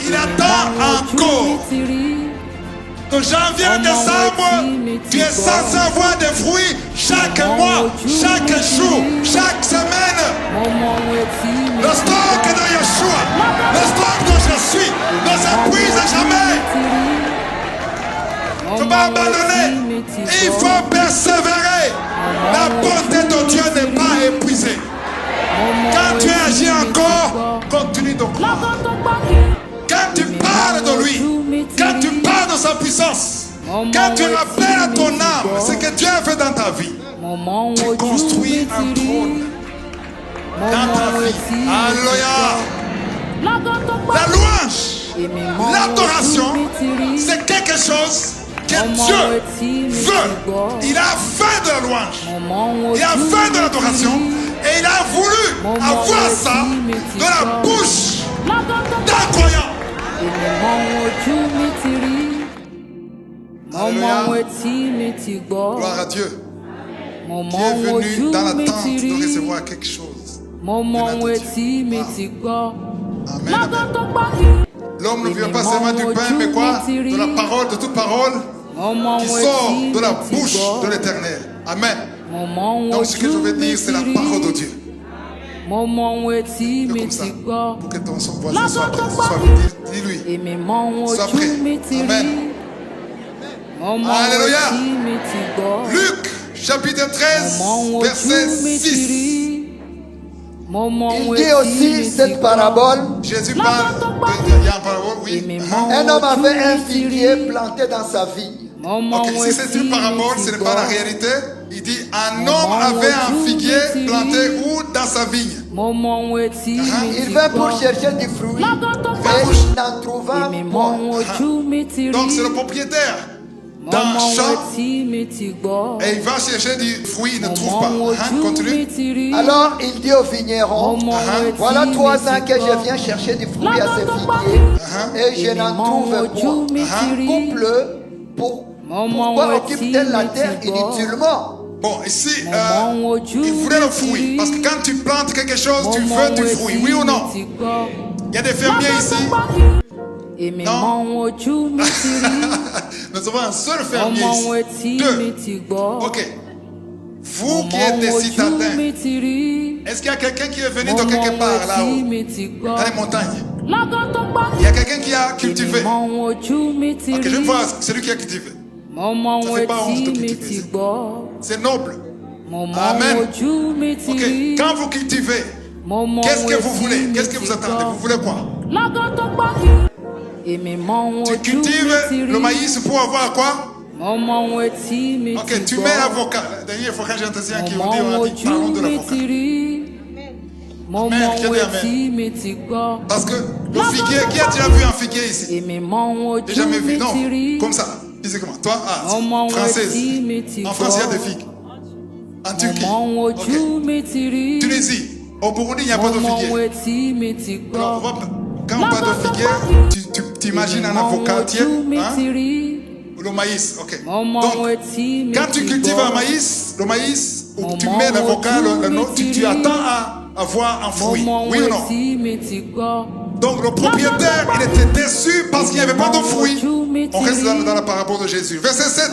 Il attend encore. De janvier à décembre, tu es censé avoir des fruits chaque mois, chaque jour, chaque semaine. Le stock de Yeshua, le stock de je suis, ne s'épuise jamais. Il ne faut pas abandonner. Il faut persévérer. La bonté de Dieu n'est pas épuisée. Quand tu agis encore, continue de croire. Quand tu parles de lui, quand tu parles de sa puissance, quand tu rappelles à ton âme ce que Dieu a fait dans ta vie, tu construis un trône dans ta vie. Alléluia. La louange, l'adoration, c'est quelque chose que Dieu veut. Il a fait de la louange, il a fait de l'adoration, et il a voulu avoir ça de la bouche d'un croyant. Alléluia. Gloire à Dieu qui est venu dans l'attente de recevoir quelque chose. Amen. L'homme ne vient pas seulement du pain, mais quoi? De la parole, de toute parole qui sort de la bouche de l'Éternel. Amen. Donc ce que je veux dire, c'est la parole de Dieu. Fais comme ça, pour que ton voisin soit prêt. Dis-lui. Sois prêt. Amen. Alléluia. Luc, chapitre 13, verset 6. Il dit aussi cette parabole. Jésus parle, il y a une parabole, oui. Un homme avait un figuier planté dans sa vigne. Ok, si c'est une parabole, ce n'est pas la réalité. Il dit, un homme avait un figuier planté où? Dans sa vigne. Il vint pour chercher du fruit et il n'en trouva point. Donc c'est le propriétaire d'un champ et il va chercher du fruit, il ne trouve pas. Continue. Alors il dit au vigneron, voilà 3 ans que je viens chercher du fruit à ce figuier et je n'en trouve point. Coupe-le, pourquoi occupe-t-elle la terre inutilement? Bon, ici, il voulait le fruit. Parce que quand tu plantes quelque chose, tu veux du fruit, oui ou non? Il y a des fermiers ici. Non. Nous avons un seul fermier ici. 2. Ok. Vous qui êtes des citadins, est-ce qu'il y a quelqu'un qui est venu de quelque part là-haut, dans les montagnes? Il y a quelqu'un qui a cultivé. Ok, je vois celui qui a cultivé. Ça fait pas honte de cultiver. C'est noble. Amen. Ok, quand vous cultivez, qu'est-ce que vous voulez? Qu'est-ce que vous attendez? Vous voulez quoi? Tu cultives le maïs pour avoir quoi? Ok, tu mets l'avocat. La dernière fois quand j'ai entendu un qui vous dit, on a dit, parlons de l'avocat. Amen, qui a dit amen. Parce que le figuier, qui a déjà vu un figuier ici? J'ai jamais vu, non, comme ça. Physiquement. Toi, française. En France, il y a des figues. En Turquie. Okay. Tunisie. Au Burundi, il n'y a pas de figuier. Alors, quand on parle de figuier, tu imagines un avocatier. Hein? Le maïs. Ok. Donc, quand tu cultives un maïs, le maïs, où tu mets l'avocat, tu attends à avoir un fruit. Oui ou non? Donc le propriétaire, il était déçu parce qu'il n'y avait pas de fruits. On reste dans la parabole de Jésus. Verset 7.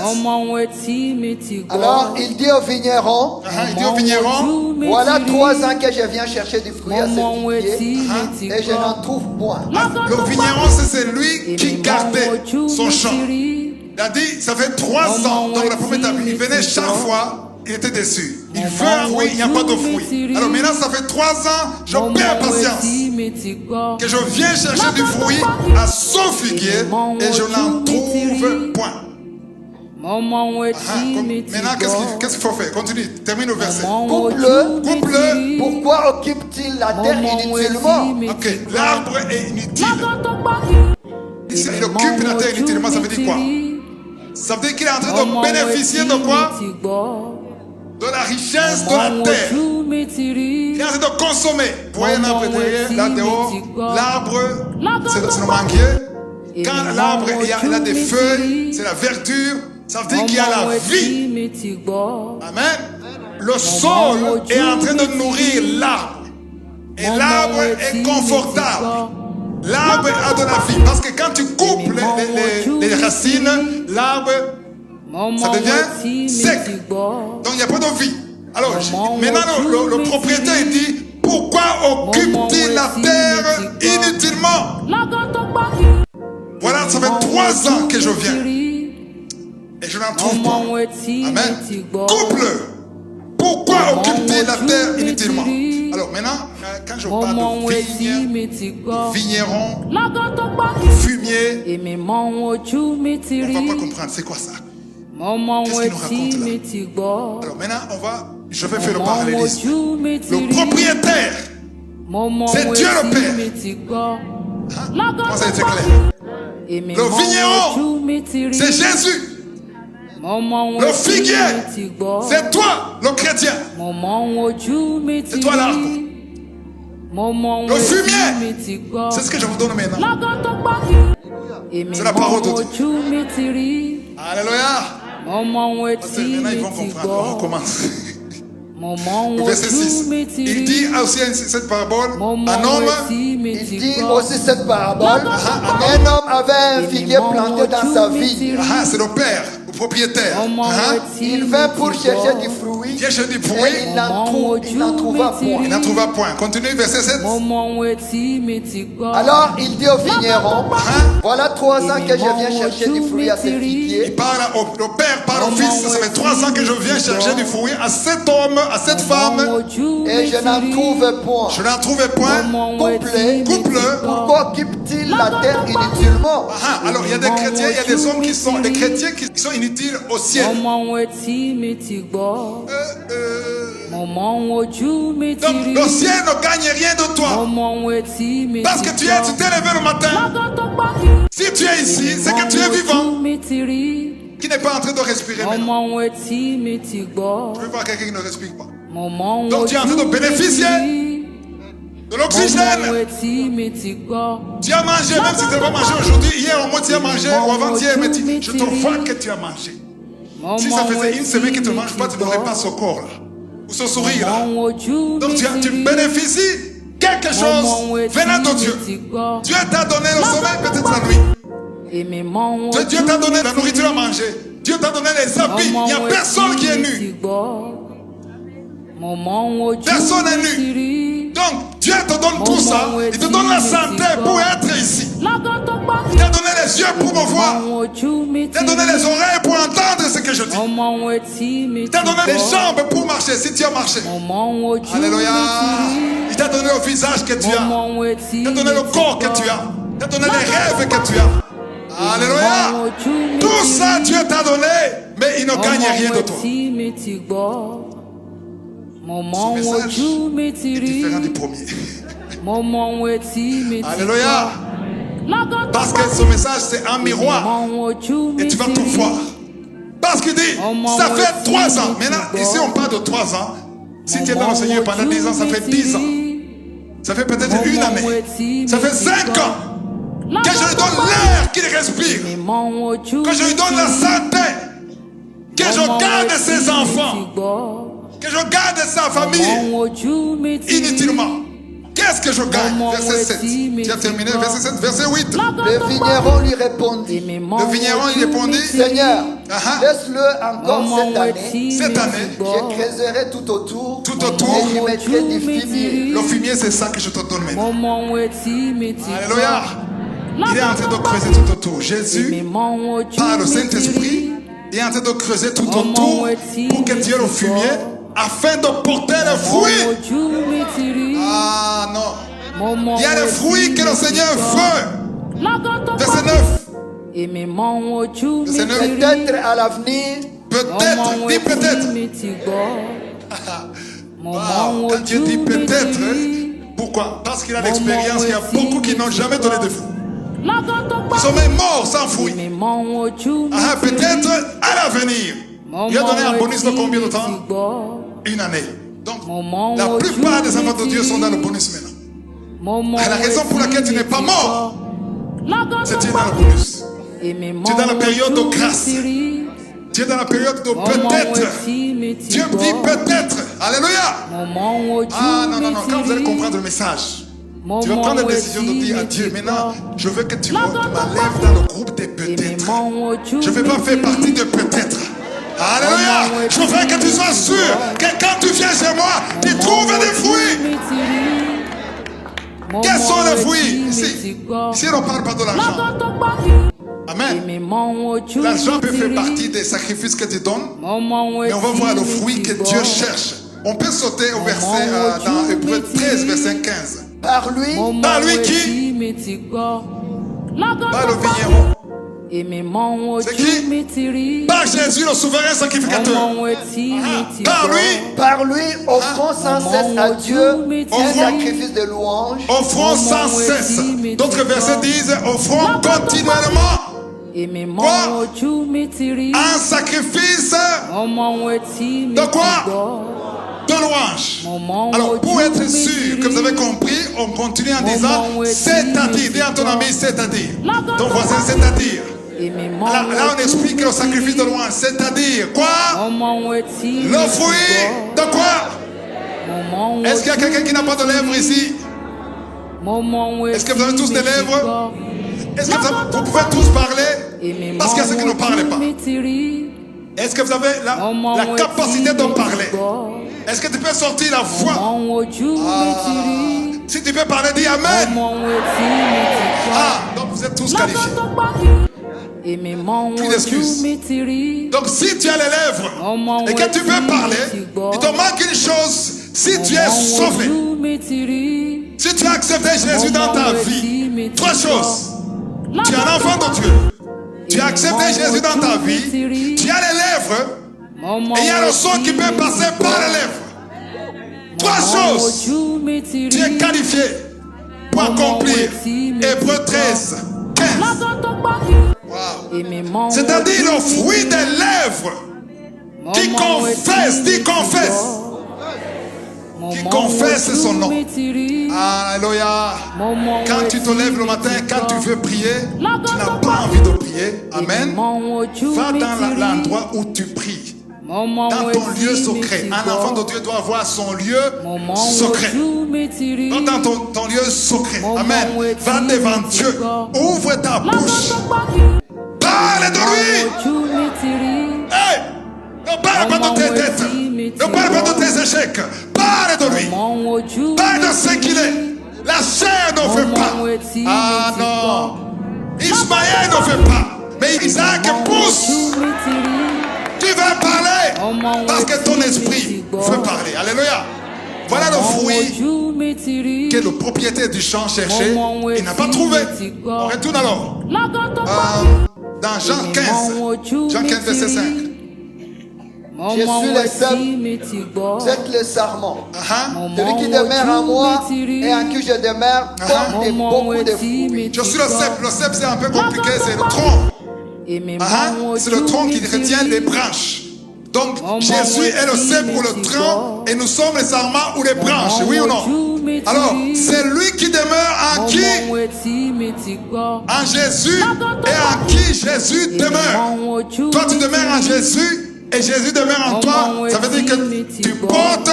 Alors il dit au vigneron, voilà 3 ans que je viens chercher du fruit à ce figuier et je n'en trouve point. Le vigneron, c'est celui qui gardait son champ. Il a dit, ça fait 3 ans. Donc la première étape, il venait chaque fois. Il était déçu. Il veut un fruit, il n'y a pas de fruit. Alors maintenant, ça fait 3 ans, je perds patience. Que je viens chercher du fruit à son figuier et je n'en trouve point. Maintenant, qu'est-ce qu'il faut faire? Continue, termine le verset. Coupe-le. Pourquoi occupe-t-il la terre inutilement? Ok, l'arbre est inutile. Ici, il occupe la terre inutilement, ça veut dire quoi? Ça veut dire qu'il est en train de bénéficier de quoi? De la richesse de la terre. Il est en train de consommer. Vous voyez l'arbre derrière, là dehors. L'arbre, c'est le manguier. Quand l'arbre il a des feuilles, c'est la verdure. Ça veut dire qu'il y a la vie. Amen. Le sol est en train de nourrir l'arbre. Et l'arbre est confortable. l'arbre a de la vie. Parce que quand tu coupes les racines, l'arbre, ça devient sec. Donc il n'y a pas de vie. Alors maintenant le propriétaire il dit, pourquoi occupe-t-il la terre inutilement? Voilà, ça fait 3 ans que je viens. Et je n'en trouve pas. Amen. Couple. Pourquoi occupe-t-il la terre inutilement? Alors maintenant, quand je parle de vigne, vigneron, fumier, on ne va pas comprendre. C'est quoi ça? Qu'est-ce qu'il nous raconte là? Alors maintenant, je vais faire le parallélisme. Le propriétaire, c'est Dieu le Père. Comment ça a été clair? Le vigneron, c'est Jésus. Le figuier, c'est toi, le chrétien. C'est toi l'arbre. Le fumier, c'est ce que je vous donne maintenant. C'est la parole de Dieu. Alléluia. Maintenant, ils vont comprendre. On recommence. Le verset 6. Il dit aussi cette parabole. Un homme. Il dit aussi cette parabole. Un homme avait un figuier planté dans sa vigne. C'est le père, le propriétaire. Il vint pour chercher du fruit. Et il n'en trouva point. Il n'en trouva point. Continue, verset 7. Alors il dit au vigneron, voilà 3 ans que je viens chercher du fruit à ce figuier. Le père parle au fils, ça fait 3 ans que je viens chercher du fruit à cet homme, à cette femme. Et je n'en trouve point. Je n'en trouvais point. Couple. Pourquoi occupe-t-il la terre inutilement? Alors il y a des chrétiens, il y a des hommes qui sont des chrétiens qui sont inutiles au ciel. Donc le ciel ne gagne rien de toi. Parce que tu t'es levé le matin. Si tu es ici, c'est que tu es vivant. Qui n'est pas en train de respirer maintenant. Je veux voir quelqu'un qui ne respire pas. Donc tu es en train de bénéficier de l'oxygène. Tu as mangé, même si tu n'as pas mangé aujourd'hui, hier au moins tu as mangé, ou avant-hier, mais je te vois que tu as mangé. Si ça faisait une semaine que tu ne manges pas, tu n'aurais pas ce corps là, ou ce sourire là. Donc tu bénéficies quelque chose venant de Dieu. Dieu t'a donné le sommeil, peut-être la nuit. Dieu t'a donné la nourriture à manger. Dieu t'a donné les habits. Il n'y a personne qui est nu. Personne n'est nu. Donc Dieu te donne tout ça. Il te donne la santé pour être ici. Il t'a donné les yeux pour me voir. Il t'a donné les oreilles pour entendre ce que je dis. Il t'a donné les jambes pour marcher si tu as marché. Alléluia. Il t'a donné le visage que tu as. Il t'a donné le corps que tu as. Il t'a donné les rêves que tu as. Alléluia. Tout ça Dieu t'a donné, mais il ne gagne rien de toi. Ce message est différent du premier. Alléluia. Parce que ce message c'est un miroir et tu vas tout voir. Parce qu'il dit, ça fait 3 ans. Maintenant, ici on parle de 3 ans. Si tu es dans le Seigneur pendant 10 ans, ça fait 10 ans. Ça fait peut-être 1 année. Ça fait 5 ans. Que je lui donne l'air qu'il respire. Que je lui donne la santé. Que je garde ses enfants. Que je garde sa famille. Inutilement. Qu'est-ce que je gagne? Verset 7. Tu as terminé. Verset 7. Verset 8. Le vigneron lui répondit. Le vigneron lui répondit. Seigneur, laisse-le encore cette année. Je creuserai tout autour. Et je mettrai du fumier. Le fumier, c'est ça que je te donne maintenant. Alléluia. Il est en train de creuser tout autour. Jésus, par le Saint-Esprit, est en train de creuser tout autour pour que Dieu le fumier afin de porter les fruits. Ah non. Il y a les fruits que le Seigneur veut. Verset 9. Verset 9. Peut-être à l'avenir. Peut-être. Dis peut-être. Quand Dieu dit peut-être, pourquoi? Parce qu'il a l'expérience qu'il y a beaucoup qui n'ont jamais donné de fruits. Ils sont même morts sans fruits. Peut-être à l'avenir. Il a donné un bonus de combien de temps? 1 année. Donc, la plupart des enfants de Dieu sont dans le bonus maintenant. La raison pour laquelle tu n'es pas mort, c'est que tu es dans le bonus. Tu es dans la période de grâce. Tu es dans la période de peut-être. Dieu dit peut-être. Alléluia. Ah non. Quand vous allez comprendre le message, Tu vas prendre la décision de dire à Dieu, maintenant, je veux que tu m'enlèves dans le groupe des peut-être. Je ne veux pas faire partie de peut-être. Alléluia. Je veux que tu sois sûr que quand tu viens chez moi, tu trouves des fruits. Quels sont les fruits ici? Ici, on ne parle pas de l'argent. Amen. L'argent peut faire partie des sacrifices que tu donnes, mais on va voir le fruit que Dieu cherche. On peut sauter au verset dans Hébreux 13, verset 15. Par lui qui? Par le vigneron. C'est qui? Par Jésus, le souverain sacrificateur. Par lui, offrons sans cesse à Dieu un sacrifice de louange. Offrons sans cesse. D'autres versets disent offrons continuellement. Quoi? Un sacrifice de quoi? De louange. Alors, pour être sûr que vous avez compris, on continue en disant c'est-à-dire. Dis à ton ami c'est-à-dire. Ton voisin c'est-à-dire. Là, on explique le sacrifice de louange. C'est-à-dire quoi? Le fruit de quoi? Est-ce qu'il y a quelqu'un qui n'a pas de lèvres ici? Est-ce que vous avez tous des lèvres? Est-ce que vous pouvez tous parler? Parce qu'il y a ceux qui ne parlent pas. Est-ce que vous avez la capacité de parler? Est-ce que tu peux sortir la voix? Si tu peux parler, dis Amen. Donc vous êtes tous qualifiés. Plus d'excuses. Donc si tu as les lèvres et que tu peux parler, il te manque une chose. Si tu es sauvé, si tu as accepté Jésus dans ta vie, trois choses. Tu es un enfant de Dieu. Tu as accepté Jésus dans ta vie. Tu as les lèvres. Et il y a le son qui peut passer par les lèvres. Trois choses. Tu es qualifié pour accomplir Hébreux 13, 15. Wow. C'est-à-dire le fruit des lèvres qui confesse, dit confesse. Qui confesse son nom. Alléluia. Quand tu te lèves le matin, quand tu veux prier, tu n'as pas envie de prier. Amen. Va dans l'endroit où tu pries. Dans ton lieu secret. Un enfant de Dieu doit avoir son lieu secret. Va dans ton lieu secret. Amen. Va devant Dieu. Ouvre ta bouche. Parle de lui. Hey! Ne parle pas de tes dettes. Ne parle pas de tes échecs. Parle de lui. Parle de ce qu'il est. La chair ne veut pas. Ah non. Ismaël ne veut pas. Mais Isaac pousse. Tu vas parler parce que ton esprit veut parler. Alléluia. Voilà le fruit que le propriétaire du champ cherchait. Il n'a pas trouvé. On retourne alors. Dans Jean 15. Jean 15, verset 5. Je suis le seul, vous êtes le sarment. Celui qui demeure en moi et en qui je demeure porte beaucoup de fruits. Je suis le cep. Le cep, c'est un peu compliqué, c'est le tronc. C'est le tronc qui retient les branches. Donc, Jésus est le cep ou le tronc et nous sommes les sarments ou les branches, oui ou non? Alors, c'est lui qui demeure en qui? En Jésus et en qui Jésus demeure. Toi, tu demeures en Jésus. Et Jésus demeure en toi, ça veut dire que tu portes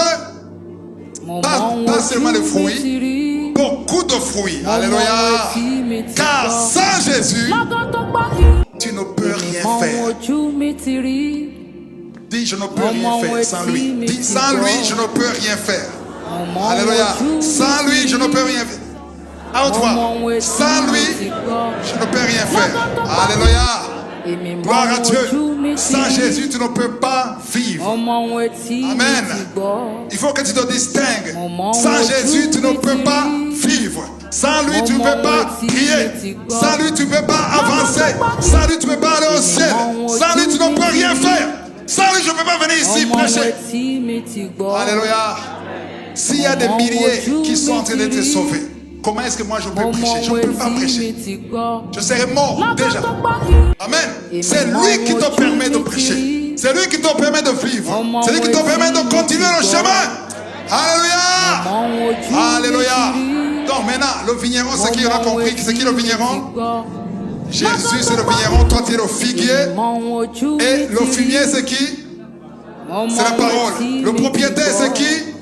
pas seulement les fruits, beaucoup de fruits. Alléluia. Car sans Jésus, tu ne peux rien faire. Dis, je ne peux rien faire sans lui. Dis, sans lui, je ne peux rien faire. Alléluia. Sans lui, je ne peux rien faire. À haute voix. Sans lui, je ne peux rien faire. Alléluia. Gloire à Dieu. Sans Jésus, tu ne peux pas vivre. Amen. Il faut que tu te distingues. Sans Jésus, tu ne peux pas vivre. Sans lui, tu ne peux pas prier. Sans lui, tu ne peux pas avancer. Sans lui, tu ne peux pas aller au ciel. Sans lui, tu ne peux rien faire. Sans lui, je ne peux pas venir ici prêcher. Alléluia. S'il y a des milliers qui sont en train d'être sauvés, comment est-ce que moi je peux prêcher? Je ne peux pas prêcher. Je serai mort déjà. Amen. C'est lui qui te permet de prêcher. C'est lui qui te permet de vivre. C'est lui qui te permet de continuer le chemin. Alléluia. Alléluia. Donc maintenant, le vigneron, c'est qui on a compris? C'est qui le vigneron? Jésus, c'est le vigneron. Toi, tu es le figuier. Et le fumier, c'est qui? C'est la parole. Le propriétaire, c'est qui?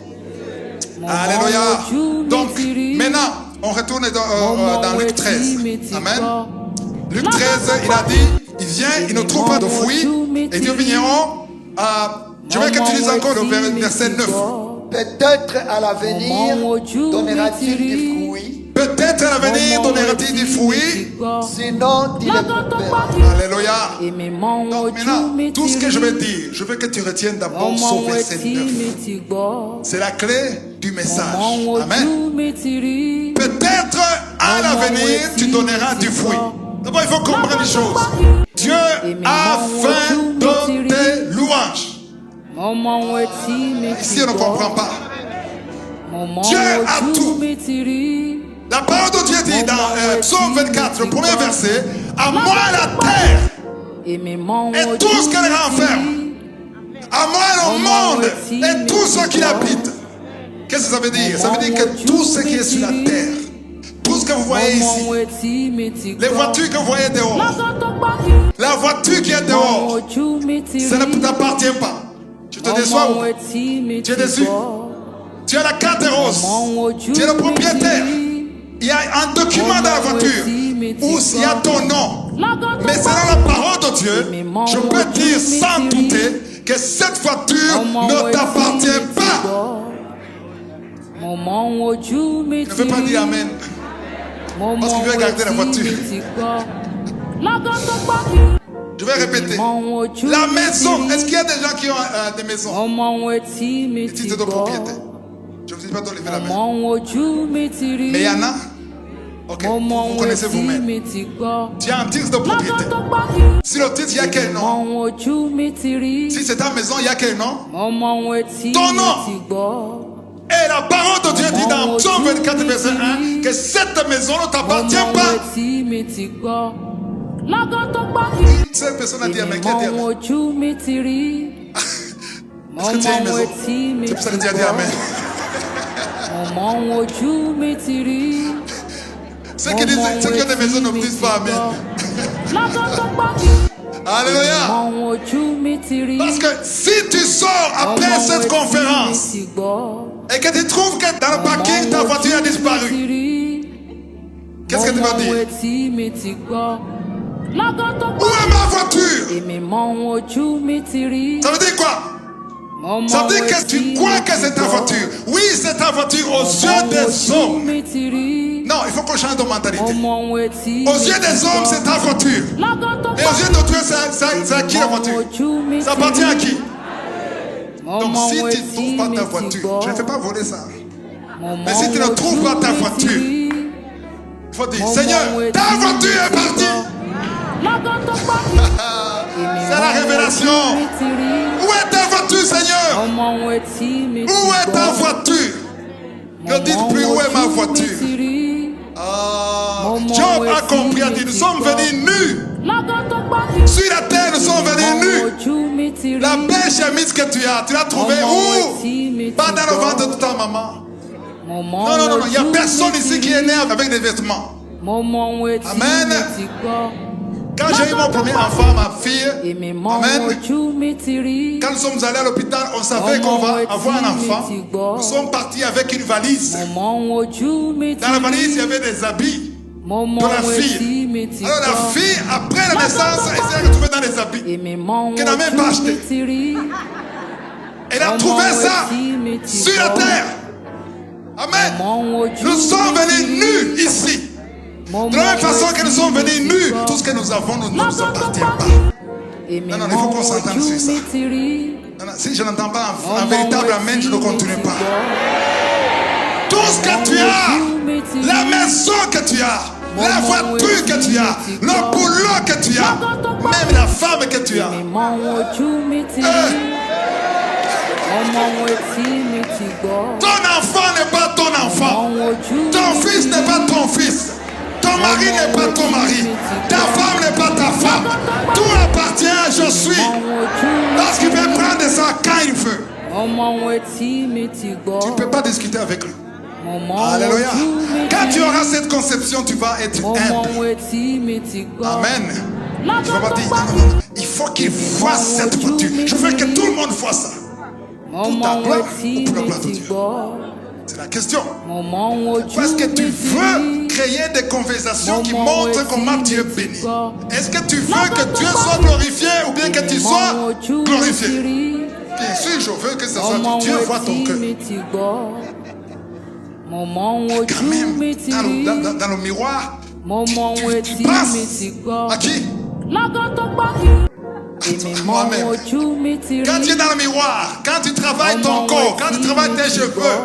Alléluia. Donc, maintenant, On retourne dans Luc 13. Amen. Luc 13, il a dit, il vient, il ne trouve pas de fruits, et Dieu viendront. Je veux que tu lises encore le verset 9. Peut-être à l'avenir donnera-t-il du fruit. Peut-être à l'avenir donnera-t-il du fruit. Sinon, il est père. Alléluia. Donc maintenant, tout ce que je vais dire, je veux que tu retiennes d'abord ce verset 9. C'est la clé du message. Amen. Peut-être à l'avenir, tu donneras du fruit. D'abord, il faut comprendre une chose. Dieu a faim de tes louanges. Ici, on ne comprend pas. Dieu a tout. La parole de Dieu dit dans Psaume 24, le premier verset, à moi la terre et tout ce qu'elle renferme, à moi le monde et tout ce qui l'habite. Qu'est-ce que ça veut dire? Ça veut dire que tout ce qui est sur la terre, tout ce que vous voyez ici, les voitures que vous voyez dehors, la voiture qui est dehors, ça ne t'appartient pas. Tu te déçois ou tu es déçu? Tu as la carte rose, tu es le propriétaire. Il y a un document dans la voiture où il y a ton nom. Mais selon la parole de Dieu, je peux dire sans douter que cette voiture ne t'appartient pas. Je ne veux pas dire Amen. Parce que je vais garder la voiture. Je vais répéter. La maison. Est-ce qu'il y a des gens qui ont des maisons? Des titres de propriété. Je ne vous dis pas de lever la main. Mais il y en a. Ok, vous connaissez vous-même. Tu as un titre de propriété. Si le titre, il y a quel nom? Si c'est ta maison, il y a quel nom? Ton nom. Et la parole de Dieu dit dans Psaume 24, verset 1, que cette maison ne t'appartient pas. Une seule personne a dit Amen. Qui a dit Amen? Est-ce que tu as une maison? C'est pour ça que tu as dit Amen. Ceux qui ont des maisons ne disent pas Amen. Alléluia. Parce que si tu sors après cette conférence et que tu trouves que dans le parking ta voiture a disparu, qu'est-ce que tu vas dire? Où est ma voiture? Ça veut dire quoi? Ça veut dire que tu crois que c'est ta voiture. Oui, c'est ta voiture aux yeux des hommes. Non, il faut qu'on change de mentalité. Aux yeux des hommes, c'est ta voiture. Et aux yeux de Dieu, c'est à qui la voiture? Ça appartient à qui? Donc si tu ne trouves pas ta voiture, je ne fais pas voler ça. Mais si tu ne trouves pas ta voiture, il faut dire, Seigneur, ta voiture est partie. C'est la révélation. Où est ta voiture, Seigneur? Où est ta voiture? Ne dites plus où est ma voiture. Job a compris, a dit, nous sommes venus nus. Sur la terre, nous sommes venus nus. La belle chemise que tu l'as trouvée où? Pas dans le ventre de ta maman. Non, il n'y a personne ici qui est né avec des vêtements. Amen. Quand j'ai eu mon premier enfant, ma fille, amen, quand nous sommes allés à l'hôpital, on savait qu'on va avoir un enfant. Nous sommes partis avec une valise. Dans la valise, il y avait des habits de la fille. Alors la fille, après la naissance, elle s'est retrouvée dans les habits qu'elle n'a même pas achetés. Elle a trouvé ça sur la terre. Amen. Nous sommes venus nus ici. De la même façon que nous sommes venus nus, tout ce que nous avons ne nous appartient pas. Non, il faut qu'on s'entende sur ça. Non, si je n'entends pas un véritable Amen, je ne continue pas. Tout ce que tu as, la maison que tu as, la voiture que tu as, le boulot que tu as, même la femme que tu as. Ton enfant n'est pas ton enfant. Ton fils n'est pas ton fils. Ton mari n'est pas ton mari. Ta femme n'est pas ta femme. Tout appartient à je suis. Parce qu'il peut prendre ça quand il veut. Tu ne peux pas discuter avec lui. Alléluia. Quand tu auras cette conception, tu vas être humble. Amen. Tu vas pas dire non. Il faut qu'il voie cette voiture. Je veux que tout le monde voie ça. Pour ta gloire ou pour la gloire de Dieu. C'est la question. Est-ce que tu veux créer des conversations qui montrent comment Dieu bénit? Est-ce que tu veux que Dieu soit glorifié ou bien que tu sois glorifié? Bien sûr, je veux que ce soit Dieu voit ton cœur. Quand même, dans le miroir, tu penses à qui? Moi-même. Quand tu es dans le miroir, quand tu travailles ton corps, quand tu travailles tes cheveux,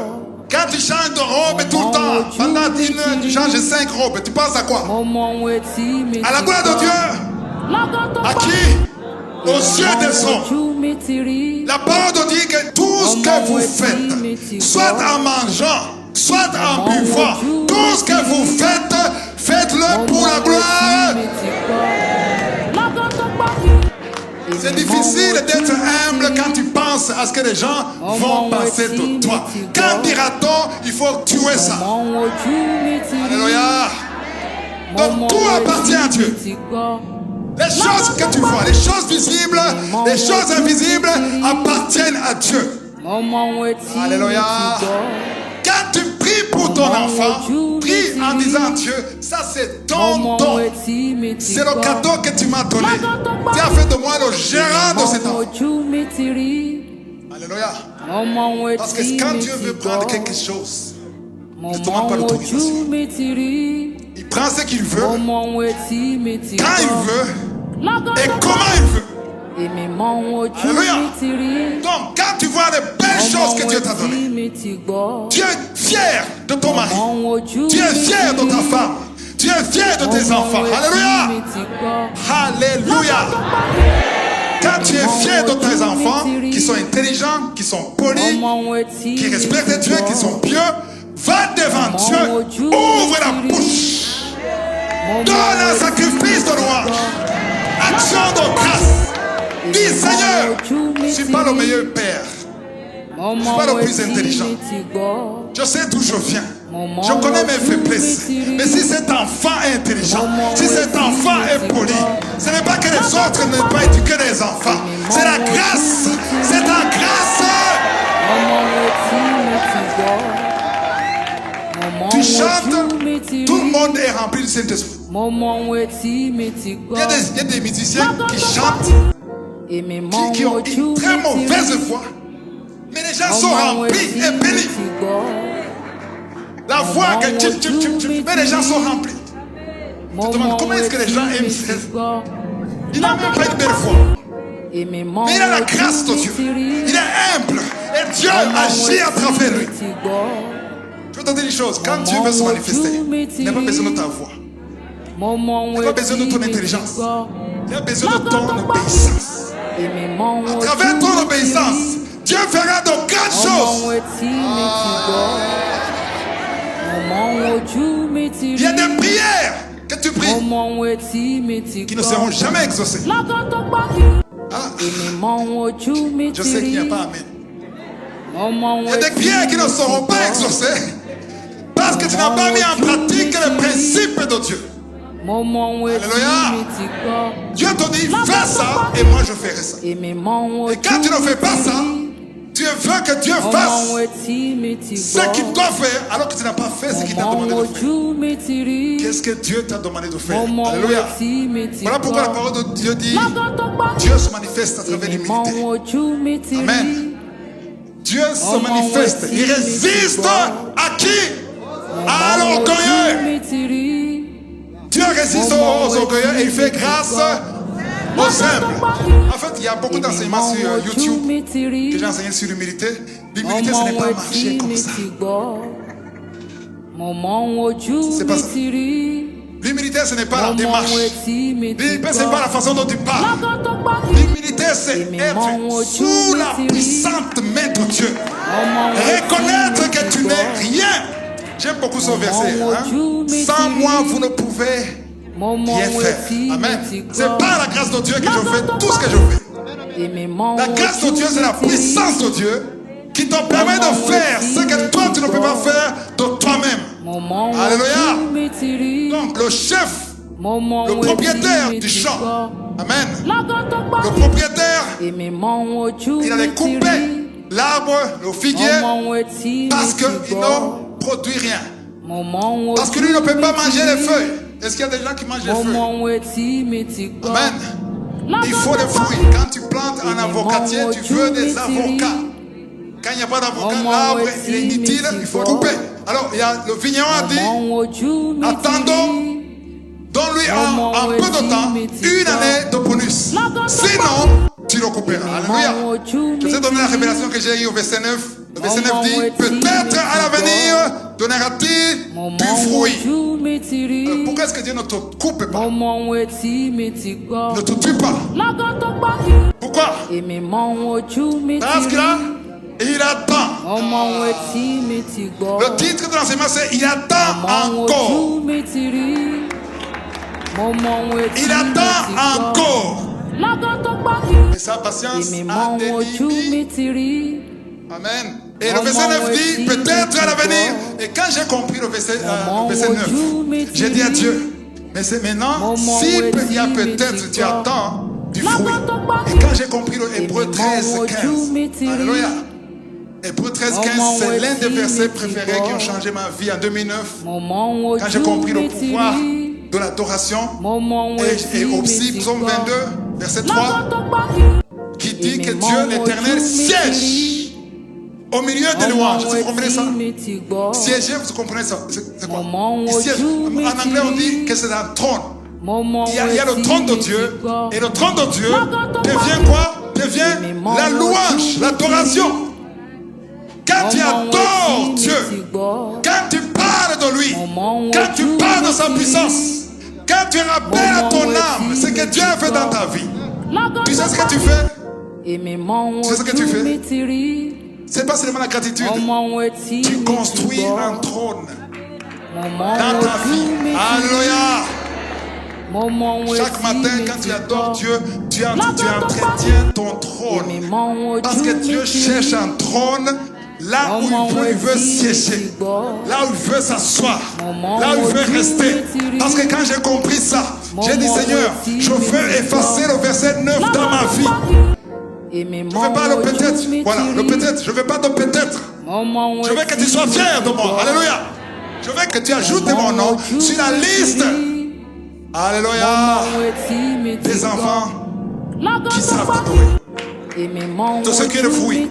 quand tu changes de robe tout le temps, pendant une heure, tu changes 5 robes, tu penses à quoi? À la gloire de Dieu. À qui? Aux cieux des sons. La parole de Dieu que tout ce que vous faites, soit en mangeant, soit en buvant, tout ce que vous faites, faites-le pour la gloire. C'est difficile d'être humble quand tu penses à ce que les gens vont penser de toi. Quand dira-t-on, il faut tuer ça. Alléluia. Donc tout appartient à Dieu. Les choses que tu vois, les choses visibles, les choses invisibles appartiennent à Dieu. Alléluia. Quand tu pries pour ton enfant, prie en disant Dieu, ça c'est ton don. C'est le cadeau que tu m'as donné. Tu as fait de moi le gérant de cet enfant. Alléluia. Parce que quand Dieu veut prendre quelque chose, il ne demande pas l'autorisation. Il prend ce qu'il veut, quand il veut, et comment il veut. Alléluia. Donc quand tu vois les belles choses que Dieu t'a données, tu es fier de ton mari, tu es fier de ta femme, tu es fier de tes enfants. Alléluia. Alléluia. Quand tu es fier de tes enfants qui sont intelligents, qui sont polis, qui respectent Dieu, qui sont pieux, va devant Dieu, ouvre la bouche, donne un sacrifice de louange, action de grâce. Dis Seigneur, je ne suis pas le meilleur père, je ne suis pas le plus intelligent, je sais d'où je viens, je connais mes faiblesses, mais si cet enfant est intelligent, si cet enfant est poli, ce n'est pas que les autres n'aient pas éduqué les enfants, c'est la grâce, c'est ta grâce. Tu chantes, tout le monde est rempli du Saint-Esprit. Il y a des musiciens qui chantent, qui ont une très mauvaise voix, mais les gens sont remplis et bénis. La voix que mais les gens sont remplis. Tu te demandes comment est-ce que les gens aiment ça. Il n'a même pas une belle voix, mais il a la grâce de Dieu. Il est humble et Dieu agit à travers lui. Je vais te dire une chose, quand Dieu veut se manifester, il n'a pas besoin de ta voix, il n'a pas besoin de ton intelligence, il a besoin de ton obéissance. À travers ton obéissance, Dieu fera de grandes choses. Il y a des prières que tu pries qui ne seront jamais exaucées. Je sais qu'il n'y a pas amen. Il y a des prières qui ne seront pas exaucées parce que tu n'as pas mis en pratique les principes de Dieu. Alléluia. Dieu te dit fais ça et moi je ferai ça. Et quand tu ne fais pas ça, Dieu veut que Dieu fasse ce qu'il doit faire alors que tu n'as pas fait ce qu'il t'a demandé de faire. Qu'est-ce que Dieu t'a demandé de faire? Alléluia. Voilà pourquoi la parole de Dieu dit Dieu se manifeste à travers l'humilité. Amen. Dieu se manifeste. Il résiste à qui? À l'orgueilleux. Dieu résiste aux orgueilleux et il fait grâce aux humbles. En fait, il y a beaucoup d'enseignements sur YouTube que j'ai enseigné sur l'humilité. L'humilité, ce n'est pas marcher comme ça. C'est pas ça. L'humilité, ce n'est pas la démarche. L'humilité, ce n'est pas la façon dont tu parles. L'humilité, c'est être sous la puissante main de Dieu. Reconnaître que tu n'es rien. J'aime beaucoup ce verset. Sans moi, vous ne pouvez rien faire. Amen. C'est par la grâce de Dieu que je fais tout ce que je fais. La grâce de Dieu, c'est la puissance de Dieu qui te permet de faire ce que toi, tu ne peux pas faire de toi-même. Alléluia. Donc, le chef, le propriétaire du champ, amen. Le propriétaire, il allait couper l'arbre, le figuier, parce qu'il ne produit rien. Parce que lui ne peut pas manger les feuilles. Est-ce qu'il y a des gens qui mangent les feuilles? Amen. Il faut des fruits. Quand tu plantes un avocatier, tu veux des avocats. Quand il n'y a pas d'avocat, l'arbre il est inutile, il faut couper. Alors, il y a, le vigneron a dit, attendons, donne-lui un peu de temps, une année de bonus. Sinon, tu le couperas. Alléluia. Je vous ai donné la révélation que j'ai eue au verset 9. Le verset 9 dit, peut-être à l'avenir donnera-t-il du fruit. Pourquoi est-ce que Dieu ne te coupe pas? Ne te tue pas. Pourquoi? Parce que là, il attend. Le titre de l'enseignement c'est il attend encore. Il attend encore. Et sa patience a des limites. Amen. Et le verset 9 dit peut-être à l'avenir. Et quand j'ai compris le verset 9, j'ai dit à Dieu, mais c'est maintenant, s'il y a peut-être, tu attends du fruit. Et quand j'ai compris le Hébreu 13, 15, alléluia. Hébreu 13, 15, c'est l'un des versets préférés qui ont changé ma vie en 2009. Quand j'ai compris le pouvoir de l'adoration. Et aussi, psaume 22, verset 3, qui dit que Dieu l'éternel siège au milieu des louanges. Vous comprenez ça? Siéger, vous comprenez ça? C'est quoi? Il siège. En anglais, on dit que c'est un trône. Il y a le trône de Dieu. Et le trône de Dieu devient quoi? Devient la louange, l'adoration. Quand tu adores Dieu, quand tu parles de lui, quand tu parles de sa puissance, quand tu rappelles à ton âme ce que Dieu a fait dans ta vie, tu sais ce que tu fais? Tu sais ce que tu fais? C'est pas seulement la gratitude. Tu construis un trône dans ta vie. Alléluia. Chaque matin, quand tu adores Dieu, tu entretiens ton trône. Parce que Dieu cherche un trône là où il veut siéger, là où il veut s'asseoir, là où il veut rester. Parce que quand j'ai compris ça, j'ai dit Seigneur, je veux effacer le verset 9 dans ma vie. Je ne veux pas le peut-être. Voilà, le peut-être. Je ne veux pas de peut-être. Je veux que tu sois fier de moi. Alléluia. Je veux que tu ajoutes mon nom sur la liste. Alléluia. Des enfants qui savent adorer. De ce qui est le fruit.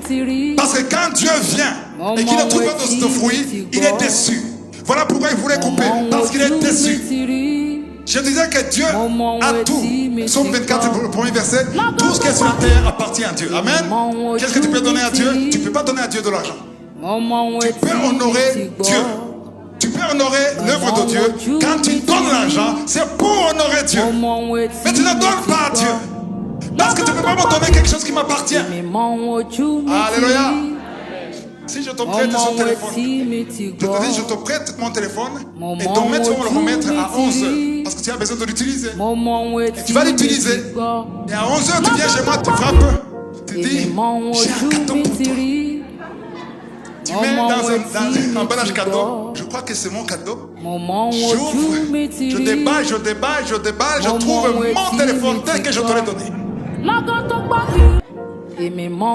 Parce que quand Dieu vient et qu'il ne trouve pas de ce fruit, il est déçu. Voilà pourquoi il voulait couper. Parce qu'il est déçu. Je disais que Dieu a tout. Psaume 24, le premier verset. Tout ce qui est sur la terre appartient à Dieu. Amen. Qu'est-ce que tu peux donner à Dieu? Tu ne peux pas donner à Dieu de l'argent. Tu peux honorer Dieu. Tu peux honorer l'œuvre de Dieu. Quand tu donnes l'argent, c'est pour honorer Dieu. Mais tu ne donnes pas à Dieu. Parce que tu ne peux pas me donner quelque chose qui m'appartient. Alléluia. Si je te prête son téléphone, je te prête mon téléphone et demain tu vas me le remettre à 11h parce que tu as besoin de l'utiliser. Et tu vas l'utiliser. Et à 11h tu viens chez moi, tu frappes. Tu dis, j'ai un cadeau pour toi. Tu mets dans un emballage cadeau. Je crois que c'est mon cadeau. J'ouvre, je déballe, je trouve mon téléphone tel que je te l'ai donné.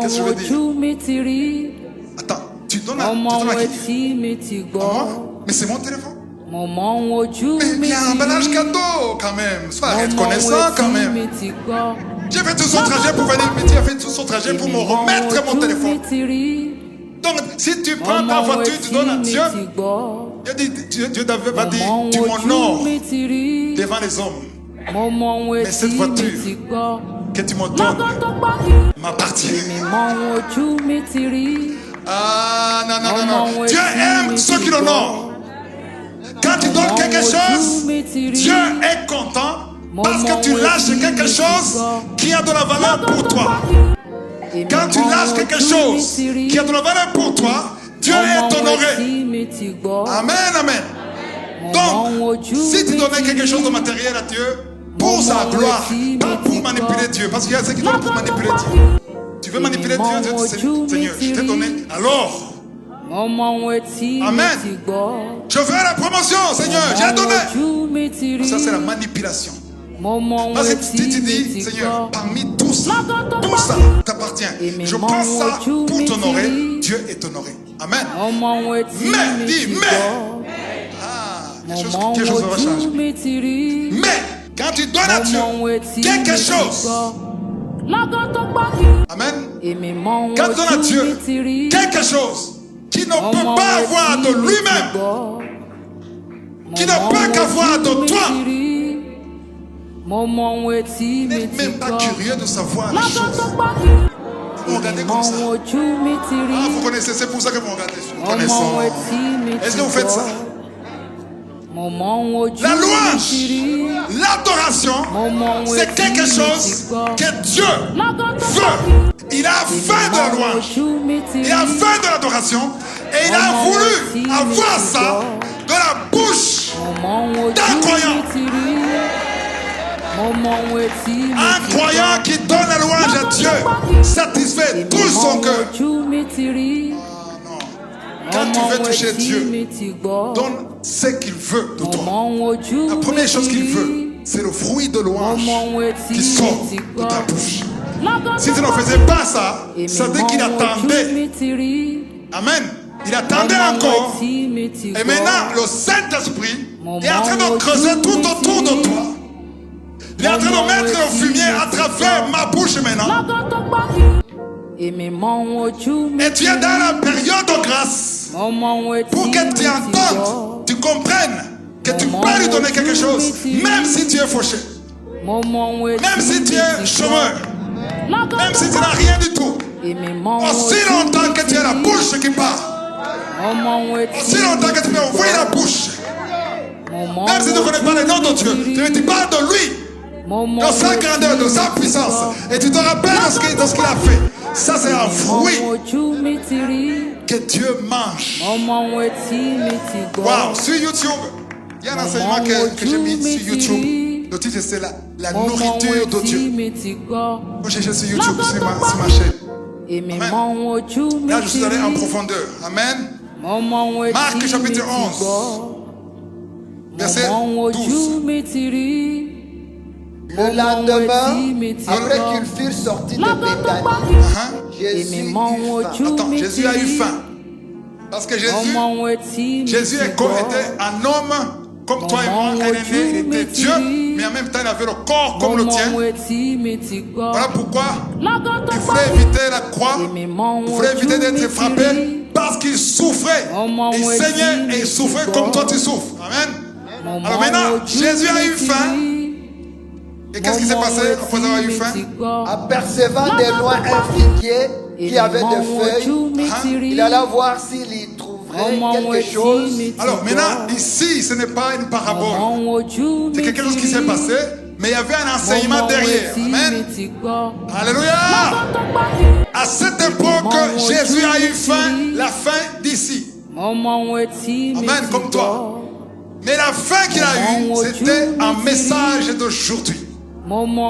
Qu'est-ce que je veux dire? Attends, tu donnes à qui? Mais c'est mon téléphone. Mais il y a un emballage cadeau quand même. Sois reconnaissant quand même. J'ai fait tout son trajet pour venir, mais tu as fait tout son trajet pour me remettre mon téléphone. Donc, si tu prends ta voiture, tu donnes à Dieu. Dieu va dire, tu m'honores devant les hommes. Mais cette voiture que tu me donnes m'appartient. Ah, non. Dieu aime ceux qui l'honorent. Quand tu donnes quelque chose, Dieu est content parce que tu lâches quelque chose qui a de la valeur pour toi. Quand tu lâches quelque chose qui a de la valeur pour toi, Dieu est honoré. Amen. Donc, si tu donnais quelque chose de matériel à Dieu, pour sa gloire, pas pour manipuler Dieu, parce qu'il y a ceux qui donnent pour manipuler Dieu. Tu veux manipuler Dieu, Dieu dit Seigneur, je t'ai donné, alors. Amen. Je veux la promotion, Seigneur, j'ai donné. Ça, c'est la manipulation. Parce que tu te dis, Seigneur, parmi tout ça t'appartient. Je prends ça pour t'honorer. Dieu est honoré. Amen. Mais, dis, mais. Quelque chose va changer. Mais, quand tu donnes à Dieu quelque chose, amen. Quand tu donnes à Dieu quelque chose qui ne peut pas avoir de lui-même, qui ne peut qu'avoir de toi, n'êtes même pas curieux de savoir les choses. Vous regardez comme ça. Ah, vous connaissez, c'est pour ça que vous regardez. Connaissons. Est-ce que vous faites ça? La louange, l'adoration, c'est quelque chose que Dieu veut. Il a faim de la louange, il a faim de l'adoration, et il a voulu avoir ça de la bouche d'un croyant. Un croyant qui donne la louange à Dieu satisfait tout son cœur. Quand tu veux toucher Dieu, donne ce qu'il veut de toi. La première chose qu'il veut, c'est le fruit de louange qui sort de ta bouche. Si tu ne faisais pas ça, ça veut dire qu'il attendait. Amen. Il attendait encore. Et maintenant, le Saint-Esprit est en train de creuser tout autour de toi. Il est en train de mettre le fumier à travers ma bouche maintenant. Et tu es dans la période de grâce pour que tu entendes, tu comprennes que tu peux lui donner quelque chose, même si tu es fauché, même si tu es chômeur, même si tu n'as rien du tout. Aussi longtemps que tu as la bouche qui parle, aussi longtemps que tu peux ouvrir la bouche, même si tu ne connais pas le nom de Dieu, tu parles de lui, de sa grandeur, de sa puissance, et tu te rappelles de ce qu'il a fait. Ça, c'est un fruit que Dieu mange. Wow, sur YouTube, il y a un enseignement que j'ai mis sur YouTube. Le titre, c'est la nourriture de Dieu. Moi, j'ai cherché sur YouTube, sur ma chaîne. Amen. Là, je suis allé en profondeur. Amen. Marc chapitre 11, verset 12. Le lendemain, après qu'ils furent sortis de Béthanie, Jésus eut faim. Attends, Jésus a eu faim. Parce que Jésus était un homme comme toi et moi. Il était Dieu, mais en même temps, il avait le corps comme le tien. Voilà pourquoi il voulait éviter la croix. Il voulait éviter d'être frappé parce qu'il souffrait. Il saignait et il souffrait comme toi tu souffres. Amen. Alors maintenant, Jésus a eu faim. Et qu'est-ce qui s'est passé après avoir eu faim? Apercevant de loin un figuier qui avait des feuilles, il alla voir s'il y trouverait quelque chose. Alors maintenant, ici, ce n'est pas une parabole. C'est quelque chose qui s'est passé, mais il y avait un enseignement derrière. Amen. Alléluia. À cette époque, Jésus a eu faim, la faim d'ici. Amen, comme toi. Mais la faim qu'il a eue, c'était un message d'aujourd'hui.